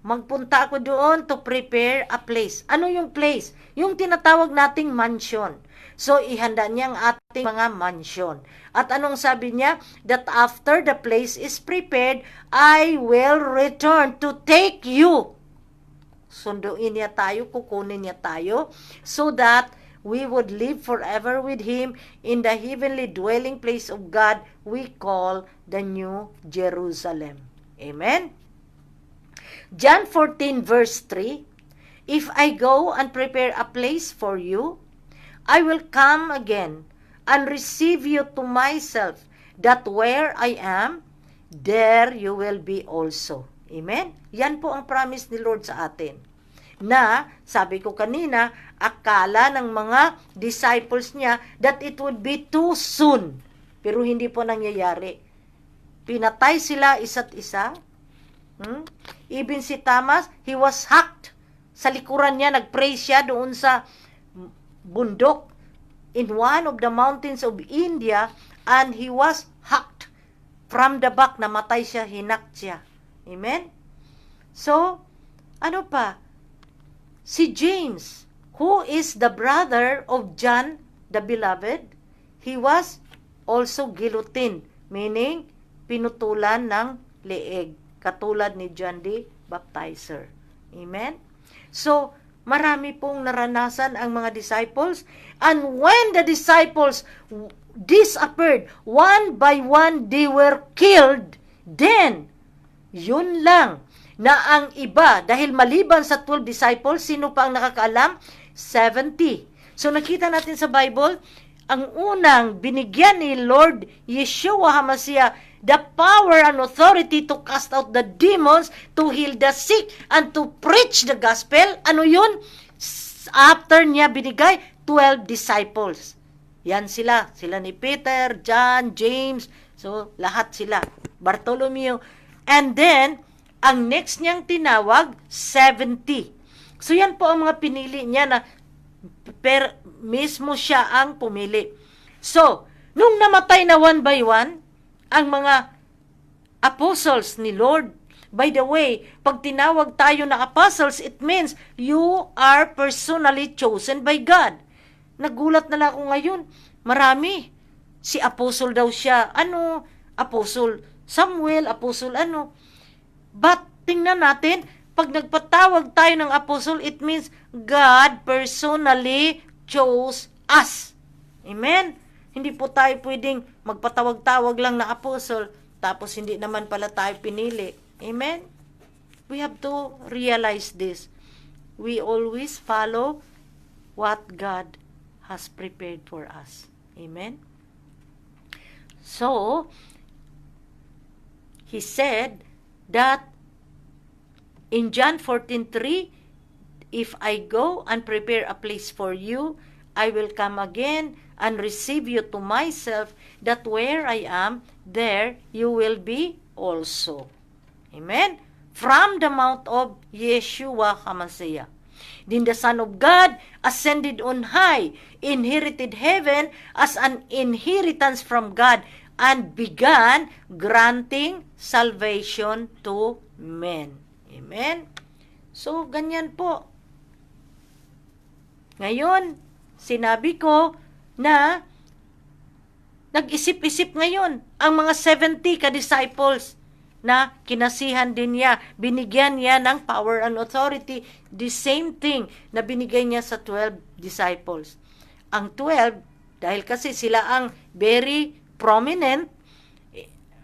magpunta ako doon to prepare a place. Ano yung place? Yung tinatawag nating mansion. So, ihanda niya ang ating mga mansion. At anong sabi niya? That after the place is prepared, I will return to take you. Sunduin niya tayo, kukunin niya tayo, so that we would live forever with Him in the heavenly dwelling place of God we call the New Jerusalem. Amen? John 14 verse 3, If I go and prepare a place for you, I will come again and receive you to myself, that where I am, there you will be also. Amen? Yan po ang promise ni Lord sa atin. Na, sabi ko kanina, akala ng mga disciples niya that it would be too soon. Pero hindi po nangyayari. Pinatay sila isa't isa. Even si Thomas, he was hacked. Sa likuran niya, nag-pray siya doon sa bundok in one of the mountains of India, and he was hacked from the back. Namatay siya, hinak siya. Amen? So, ano pa? Si James, who is the brother of John the Beloved, he was also guillotined, meaning pinutulan ng leeg, katulad ni John the Baptizer. Amen? So, marami pong naranasan ang mga disciples, and when the disciples disappeared, one by one they were killed, then, yun lang, na ang iba, dahil maliban sa 12 disciples, sino pa ang nakakaalam? 70. So nakita natin sa Bible, ang unang binigyan ni Lord Yeshua HaMashiach the power and authority to cast out the demons, to heal the sick, and to preach the gospel. Ano yun? After niya binigay, 12 disciples. Yan sila. Sila ni Peter, John, James. So, lahat sila. Bartholomew. And then, ang next niyang tinawag, 70. So, yan po ang mga pinili niya na mismo siya ang pumili. So, nung namatay na one by one, ang mga apostles ni Lord, by the way, pag tinawag tayo na apostles, it means you are personally chosen by God. Nagulat na lang ako ngayon, marami. Si apostle daw siya. Ano? Apostle Samuel, apostle ano? But, tingnan natin, pag nagpatawag tayo ng apostle, it means God personally chose us. Amen? Hindi po tayo pwedeng magpatawag-tawag lang na apostle, tapos hindi naman pala tayo pinili. Amen? We have to realize this. We always follow what God has prepared for us. Amen? So, he said that in John 14:3, if I go and prepare a place for you, I will come again and receive you to myself, that where I am, there you will be also. Amen? From the mouth of Yeshua HaMashiach. Then the Son of God ascended on high, inherited heaven as an inheritance from God, and began granting salvation to men. Amen? So, ganyan po. Ngayon, sinabi ko na nag-isip-isip ngayon ang mga 70 ka-disciples na kinasihan din niya, binigyan niya ng power and authority, the same thing na binigay niya sa 12 disciples. Ang 12, dahil kasi sila ang very prominent,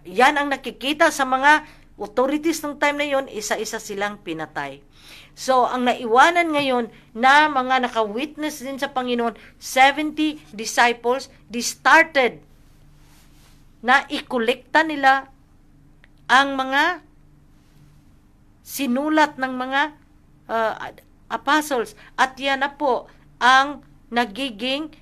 yan ang nakikita sa mga authorities ng time na yon, isa-isa silang pinatay. So, ang naiwanan ngayon na mga naka-witness din sa Panginoon, 70 disciples, they started na ikolekta nila ang mga sinulat ng mga apostles. At yan na po ang nagiging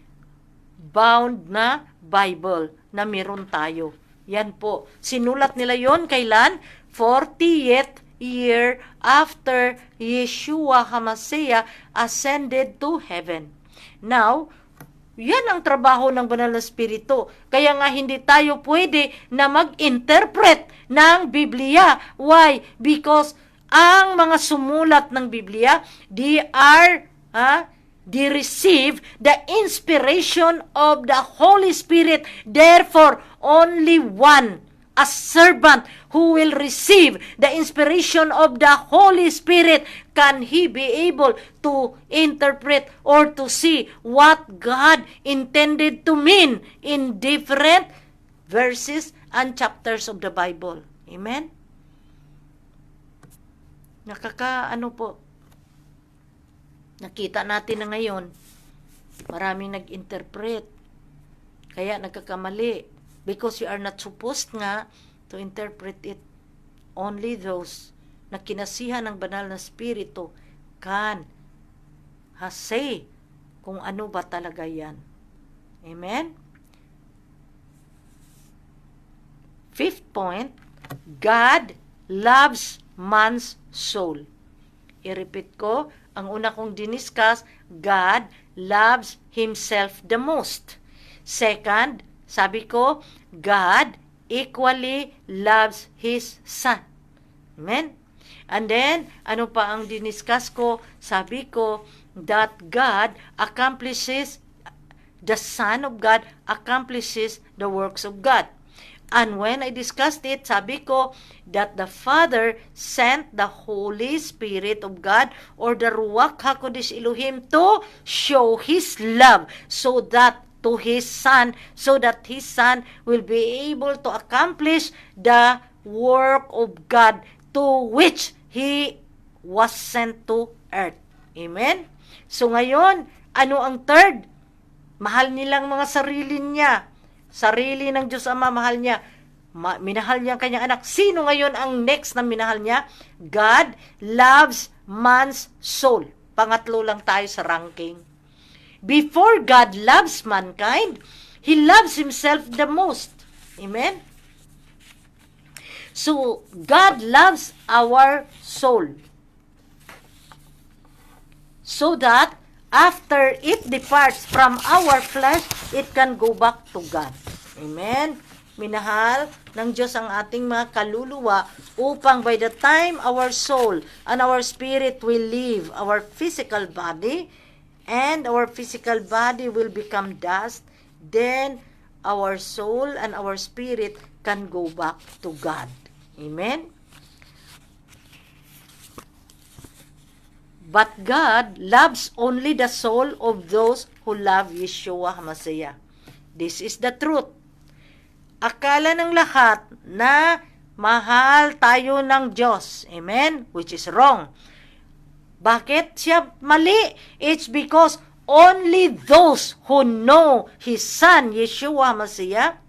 bound na Bible na meron tayo. Yan po. Sinulat nila yon kailan? 40th year after Yeshua HaMashiach ascended to heaven. Now, yan ang trabaho ng Banal na Espiritu. Kaya nga hindi tayo pwede na mag-interpret ng Biblia. Why? Because ang mga sumulat ng Biblia, they receive the inspiration of the Holy Spirit. Therefore, only one, a servant who will receive the inspiration of the Holy Spirit, can he be able to interpret or to see what God intended to mean in different verses and chapters of the Bible. Amen? Nakita natin na ngayon, maraming nag-interpret. Kaya nagkakamali. Because you are not supposed nga to interpret it. Only those na kinasihan ng Banal na Espiritu can say kung ano ba talaga yan. Amen? Fifth point, God loves man's soul. I-repeat ko, ang una kong diniscuss, God loves Himself the most. Second, sabi ko, God equally loves His Son. Amen? And then, ano pa ang diniscuss ko? Sabi ko, that God accomplishes, the Son of God accomplishes the works of God. And when I discussed it, sabi ko that the Father sent the Holy Spirit of God or the Ruach HaKodesh Elohim to show His love so that to His Son, so that His Son will be able to accomplish the work of God to which He was sent to earth. Amen? So ngayon, ano ang third? Mahal nilang mga sarili niya. Sarili ng Diyos Ama, mahal niya. Minahal niya ang kanyang anak. Sino ngayon ang next na minahal niya? God loves man's soul. Pangatlo lang tayo sa ranking. Before God loves mankind, He loves Himself the most. Amen? So, God loves our soul. So that after it departs from our flesh, it can go back to God. Amen? Minahal ng Diyos ang ating mga kaluluwa upang by the time our soul and our spirit will leave our physical body and our physical body will become dust, then our soul and our spirit can go back to God. Amen? But God loves only the soul of those who love Yeshua HaMashiach. This is the truth. Akala ng lahat na mahal tayo ng Diyos. Amen? Which is wrong. Bakit siya mali? It's because only those who know His Son, Yeshua HaMashiach,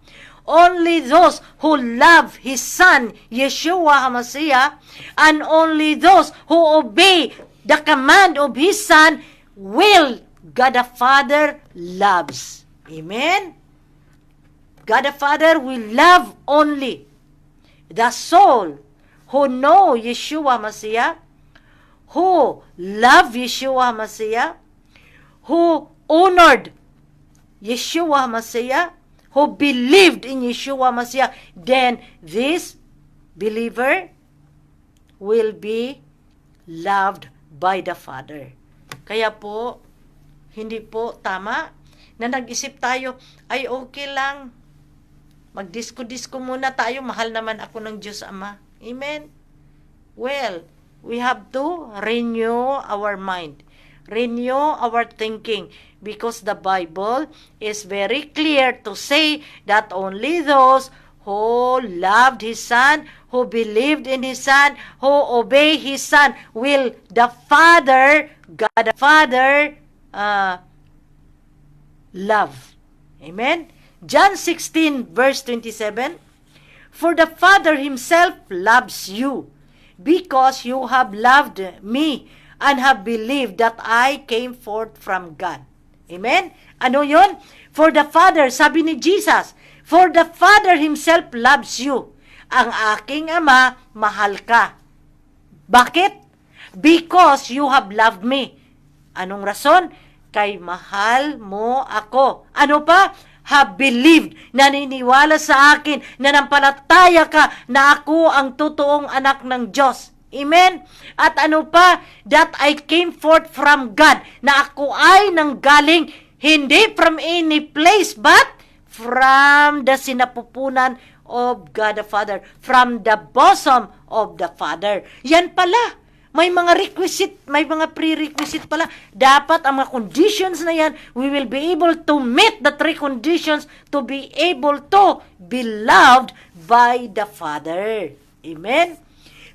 only those who love His Son, Yeshua HaMashiach, and only those who obey the command of His Son will God the Father loves. Amen? God the Father will love only the soul who know Yeshua HaMashiach, who love Yeshua HaMashiach, who honored Yeshua HaMashiach, who believed in Yeshua HaMashiach. Then this believer will be loved by the Father. Kaya po, hindi po tama na nag-isip tayo, ay okay lang, magdisko-disko muna tayo, mahal naman ako ng Diyos Ama. Amen? Well, we have to renew our mind, renew our thinking, because the Bible is very clear to say that only those who loved His Son, who believed in His Son, who obey His Son, will the Father, God the Father, love. Amen? John 16 verse 27, for the Father Himself loves you, because you have loved me, and have believed that I came forth from God. Amen? Ano yun? For the Father, sabi ni Jesus, for the Father Himself loves you. Ang aking Ama, mahal ka. Bakit? Because you have loved me. Anong rason? Kay mahal mo ako. Ano pa? Have believed, naniniwala sa akin, nanampalataya ka na ako ang totoong anak ng Diyos. Amen? At ano pa? That I came forth from God, na ako ay nanggaling, hindi from any place, but from the sinapupunan of God the Father, from the bosom of the Father. Yan pala. May mga requisite, may mga prerequisite pala. Dapat ang mga conditions na yan, we will be able to meet the three conditions to be able to be loved by the Father. Amen?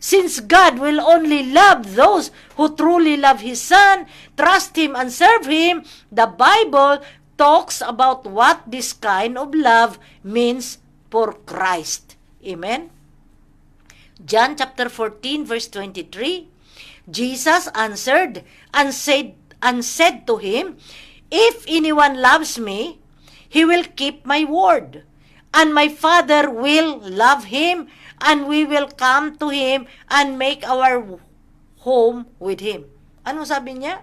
Since God will only love those who truly love His Son, trust Him and serve Him, the Bible talks about what this kind of love means for Christ. Amen? John chapter 14 verse 23, Jesus answered and said to him, if anyone loves me, he will keep my word, and my Father will love him, and we will come to him and make our home with him. Ano sabi niya?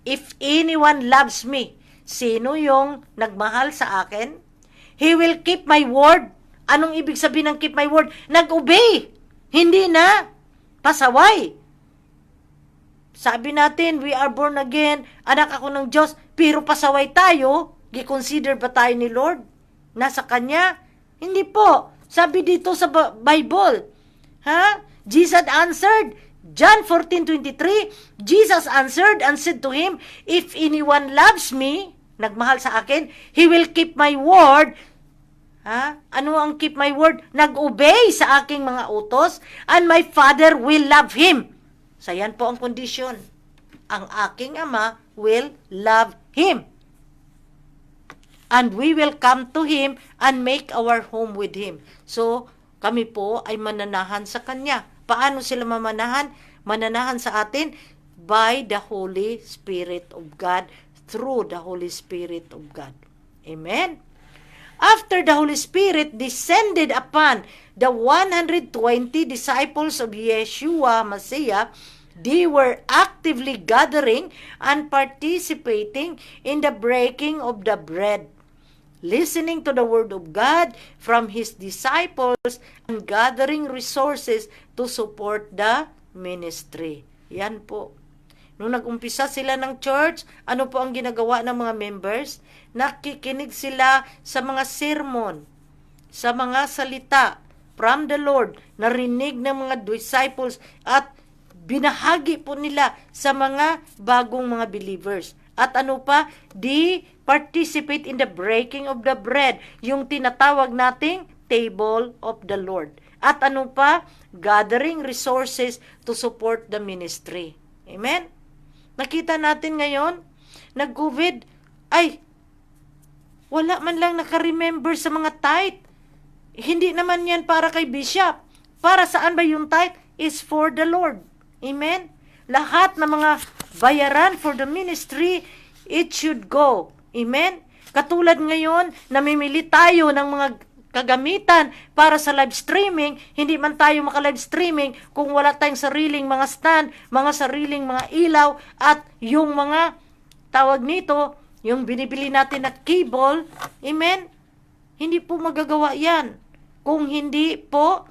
If anyone loves me, sino yung nagmahal sa akin? He will keep my word. Anong ibig sabihin ng keep my word? Nag-obey. Hindi na pasaway. Sabi natin, we are born again, anak ako ng Diyos, pero pasaway tayo, gi-consider ba tayo ni Lord? Nasa Kanya? Hindi po. Sabi dito sa Bible. Jesus answered, John 14:23, Jesus answered and said to him, if anyone loves me, nagmahal sa akin, he will keep my word. Ano ang keep my word? Nag-obey sa aking mga utos, and my Father will love him. So yan po ang kondisyon. Ang aking Ama will love him. And we will come to him and make our home with him. So, kami po ay mananahan sa Kanya. Paano sila mamanahan? Mananahan sa atin by the Holy Spirit of God, through the Holy Spirit of God. Amen? After the Holy Spirit descended upon the 120 disciples of Yeshua Messiah, they were actively gathering and participating in the breaking of the bread, listening to the Word of God from His disciples, and gathering resources to support the ministry. Yan po. Nung nag-umpisa sila ng church, ano po ang ginagawa ng mga members? Nakikinig sila sa mga sermon, sa mga salita from the Lord, narinig ng mga disciples, at binahagi po nila sa mga bagong mga believers. At ano pa? They participate in the breaking of the bread, yung tinatawag nating table of the Lord. At ano pa? Gathering resources to support the ministry. Amen? Nakita natin ngayon, nag-COVID, ay, wala man lang naka-remember sa mga tithe. Hindi naman yan para kay bishop. Para saan ba yung tithe? Is for the Lord. Amen? Lahat ng mga bayaran for the ministry, it should go. Amen? Katulad ngayon, namimili tayo ng mga kagamitan para sa live streaming, hindi man tayo maka-live streaming kung wala tayong sariling mga stand, mga sariling mga ilaw, at yung mga tawag nito, yung binibili natin na cable, amen? Hindi po magagawa yan kung hindi po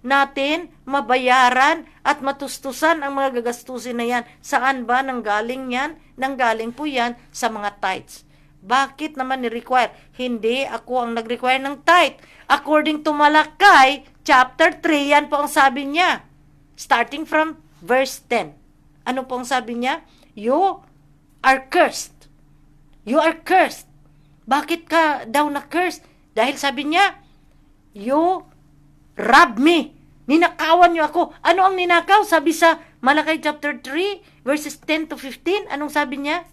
natin mabayaran at matustusan ang mga gagastusin na yan. Saan ba nanggaling yan? Nanggaling po yan sa mga tithes. Bakit naman ni-require? Hindi ako ang nag-require ng tithe. According to Malakay, chapter 3, yan po ang sabi niya. Starting from verse 10. Ano po ang sabi niya? You are cursed. You are cursed. Bakit ka daw na-cursed? Dahil sabi niya, you robbed me. Ninakawan niyo ako. Ano ang ninakaw? Sabi sa Malakay chapter 3, verses 10 to 15. Anong sabi niya?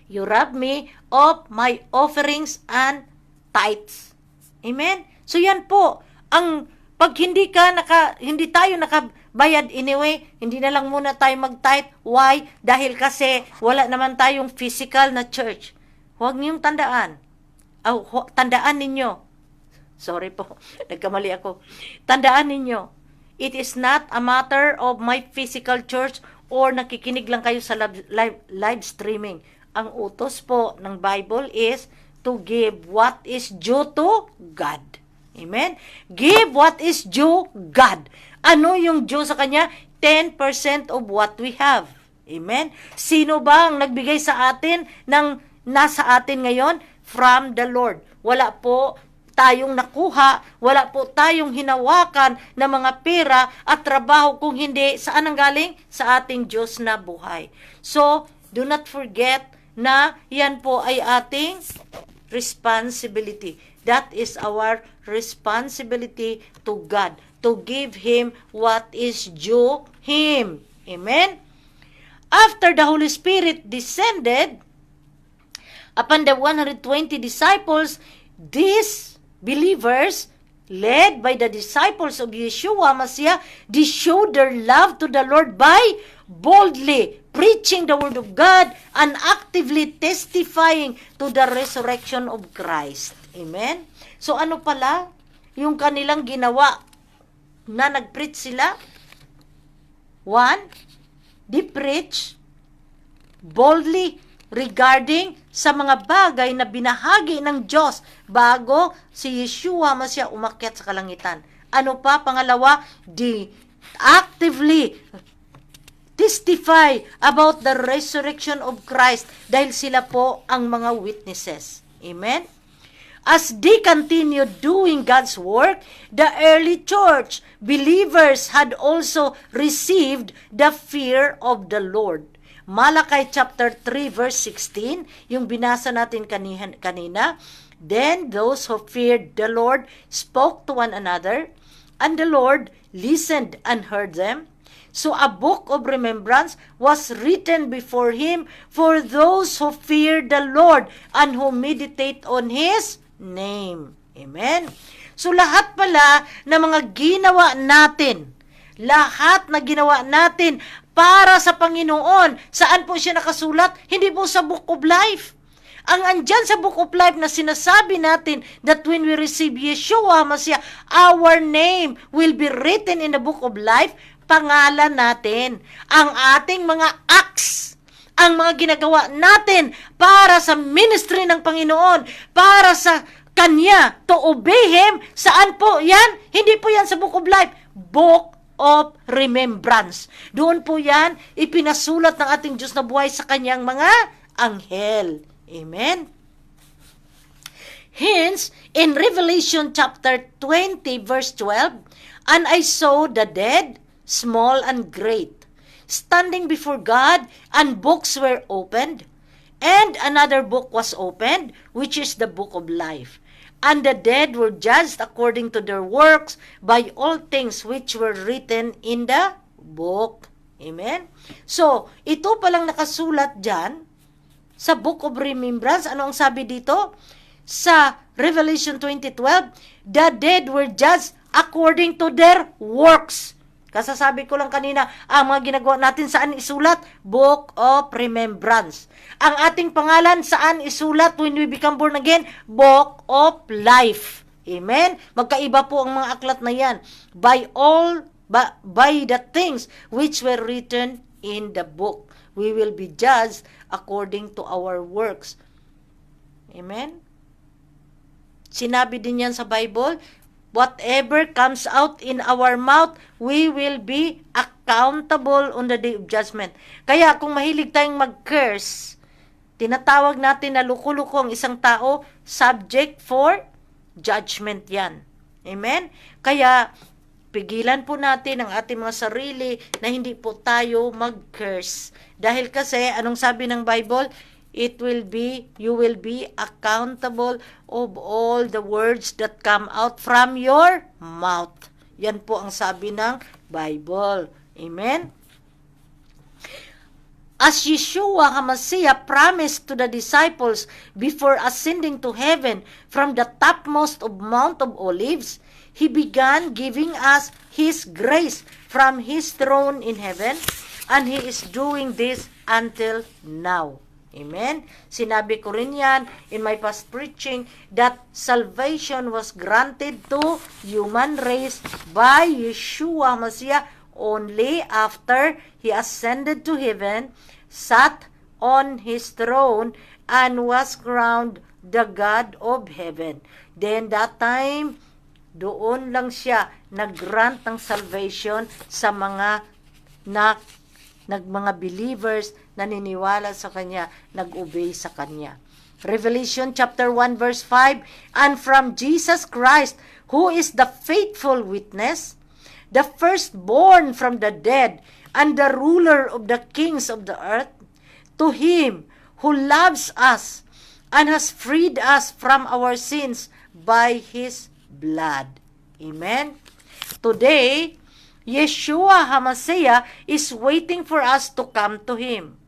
You robbed me of my offerings and tithes. Amen? So yan po, ang Pag hindi tayo nakabayad anyway, hindi na lang muna tayo mag-tithe. Why? Dahil kasi wala naman tayong physical na church. Huwag niyong tandaan. Tandaan ninyo. Sorry po, nagkamali ako. Tandaan ninyo, it is not a matter of my physical church or nakikinig lang kayo sa live streaming. Ang utos po ng Bible is to give what is due to God. Amen? Give what is due God. Ano yung due sa Kanya? 10% of what we have. Amen? Sino ba ang nagbigay sa atin ng nasa atin ngayon? From the Lord. Wala po tayong nakuha, wala po tayong hinawakan na mga pera at trabaho kung hindi saan ang galing? Sa ating Diyos na buhay. So, do not forget na yan po ay ating responsibility. That is our responsibility to God, to give Him what is due Him. Amen? After the Holy Spirit descended upon the 120 disciples, these believers, led by the disciples of Yeshua Messiah, they showed their love to the Lord by boldly preaching the Word of God and actively testifying to the resurrection of Christ. Amen? So ano pala yung kanilang ginawa na nag-preach sila? One, they preach boldly regarding sa mga bagay na binahagi ng Diyos bago si Yeshua Masiya umakyat sa kalangitan. Ano pa? Pangalawa, they actively testify about the resurrection of Christ dahil sila po ang mga witnesses. Amen? As they continued doing God's work, the early church believers had also received the fear of the Lord. Malakay chapter 3 verse 16, yung binasa natin kanina, then those who feared the Lord spoke to one another, and the Lord listened and heard them. So a book of remembrance was written before him for those who fear the Lord and who meditate on His name. Amen? So lahat pala ng mga ginawa natin, lahat na ginawa natin para sa Panginoon, saan po siya nakasulat? Hindi po sa Book of Life. Ang andyan sa Book of Life na sinasabi natin that when we receive Yeshua Masiya, our name will be written in the Book of Life, pangalan natin, ang ating mga acts, ang mga ginagawa natin para sa ministry ng Panginoon, para sa Kanya, to obey Him. Saan po yan? Hindi po yan sa Book of Life. Book of Remembrance. Doon po yan, ipinasulat ng ating Diyos na buhay sa Kanyang mga anghel. Amen? Hence, in Revelation chapter 20 verse 12, and I saw the dead, small and great, standing before God, and books were opened, and another book was opened, which is the book of life. And the dead were judged according to their works by all things which were written in the book. Amen? So, ito palang nakasulat dyan sa Book of Remembrance. Ano ang sabi dito? Sa Revelation 20:12, the dead were judged according to their works. Kasasabi ko lang kanina, ang mga ginagawa natin saan isulat? Book of Remembrance. Ang ating pangalan saan isulat when we become born again? Book of Life. Amen? Magkaiba po ang mga aklat na yan. By the things which were written in the book, we will be judged according to our works. Amen? Sinabi din yan sa Bible, whatever comes out in our mouth, we will be accountable on the day of judgment. Kaya kung mahilig tayong mag-curse, tinatawag natin na luko-luko ang isang tao, subject for judgment yan. Amen? Kaya, pigilan po natin ang ating mga sarili na hindi po tayo mag-curse. Dahil kasi, anong sabi ng Bible? You will be accountable of all the words that come out from your mouth. Yan po ang sabi ng Bible. Amen? As Yeshua HaMashiach promised to the disciples before ascending to heaven from the topmost of Mount of Olives, He began giving us His grace from His throne in heaven, and He is doing this until now. Amen? Sinabi ko rin yan in my past preaching that salvation was granted to human race by Yeshua Messiah only after He ascended to heaven, sat on His throne, and was crowned the God of heaven. Then that time, doon lang siya nag-grant ng salvation sa mga mga believers na naniniwala sa Kanya, nag-obey sa Kanya. Revelation chapter 1 verse 5, and from Jesus Christ, who is the faithful witness, the firstborn from the dead, and the ruler of the kings of the earth, to Him who loves us and has freed us from our sins by His blood. Amen? Today, Yeshua HaMashiach is waiting for us to come to Him.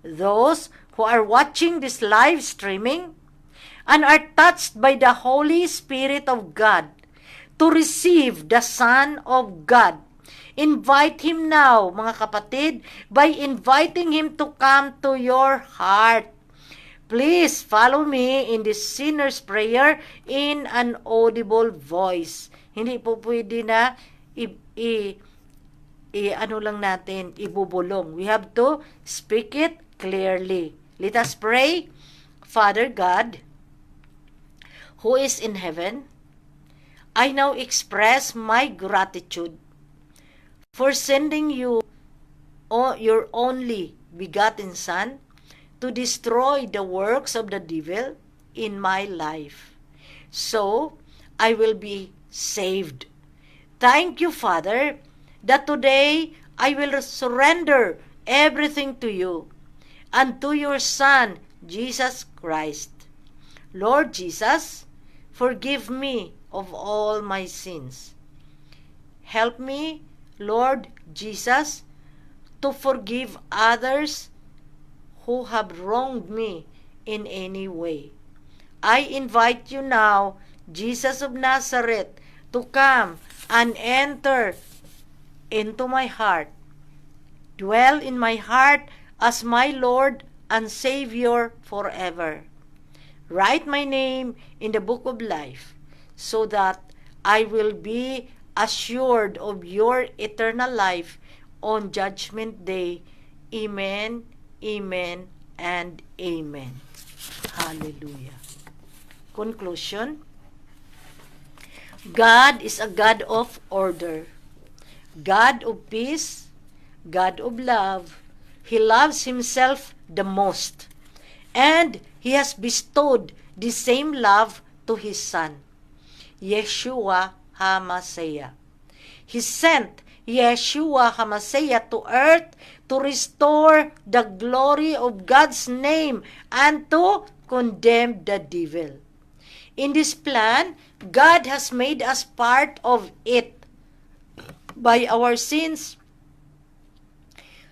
Those who are watching this live streaming and are touched by the Holy Spirit of God to receive the Son of God, invite Him now, mga kapatid, by inviting Him to come to your heart. Please follow me in this sinner's prayer in an audible voice. Hindi po pwede na ano lang natin, ibubulong. We have to speak it clearly. Let us pray. Father God, who is in heaven, I now express my gratitude for sending you, your only begotten Son, to destroy the works of the devil in my life, so I will be saved. Thank you, Father, that today I will surrender everything to you and to your Son, Jesus Christ. Lord Jesus, forgive me of all my sins. Help me, Lord Jesus, to forgive others who have wronged me in any way. I invite you now, Jesus of Nazareth, to come and enter into my heart. Dwell in my heart as my Lord and Savior forever. Write my name in the book of life so that I will be assured of your eternal life on Judgment Day. Amen, amen, and amen. Hallelujah. Conclusion. God is a God of order, God of peace, God of love. He loves Himself the most, and He has bestowed the same love to His Son, Yeshua HaMashiach. He sent Yeshua HaMashiach to earth to restore the glory of God's name and to condemn the devil. In this plan, God has made us part of it. By our sins,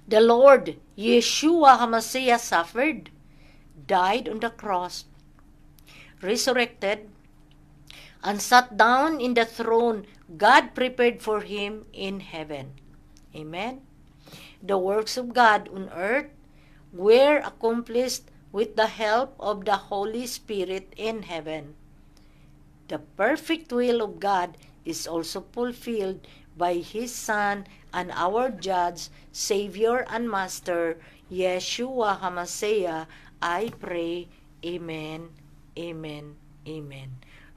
the Lord Yeshua HaMashiach suffered, died on the cross, resurrected, and sat down in the throne God prepared for Him in heaven. Amen. The works of God on earth were accomplished with the help of the Holy Spirit in heaven. The perfect will of God is also fulfilled by His Son and our Judge, Savior, and Master, Yeshua HaMashiach. I pray, Amen, Amen, Amen.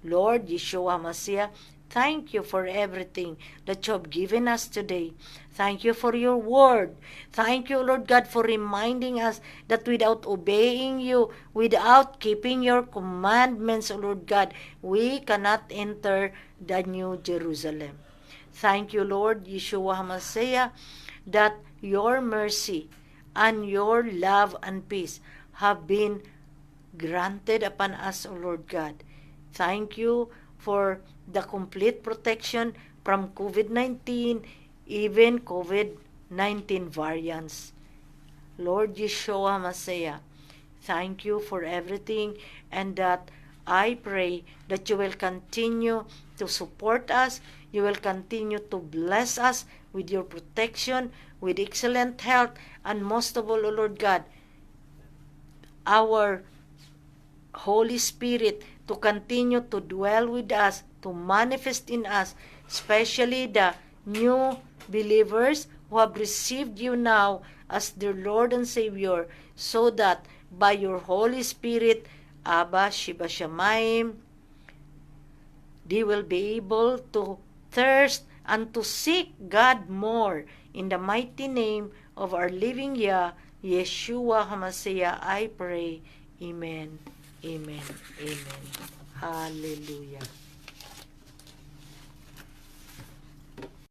Lord Yeshua HaMashiach, thank you for everything that you have given us today. Thank you for your word. Thank you, Lord God, for reminding us that without obeying you, without keeping your commandments, O Lord God, we cannot enter the New Jerusalem. Thank you, Lord Yeshua HaMashiach, that your mercy and your love and peace have been granted upon us, O Lord God. Thank you for the complete protection from COVID-19, even COVID-19 variants. Lord Yeshua HaMashiach, thank you for everything, and that I pray that you will continue to support us. You will continue to bless us with your protection, with excellent health, and most of all, O Lord God, our Holy Spirit to continue to dwell with us, to manifest in us, especially the new believers who have received you now as their Lord and Savior, so that by your Holy Spirit, Abba, Shiba Shamayim, they will be able to thirst and to seek God more. In the mighty name of our living Yah, Yeshua HaMashiach, I pray. Amen. Amen. Amen. Hallelujah.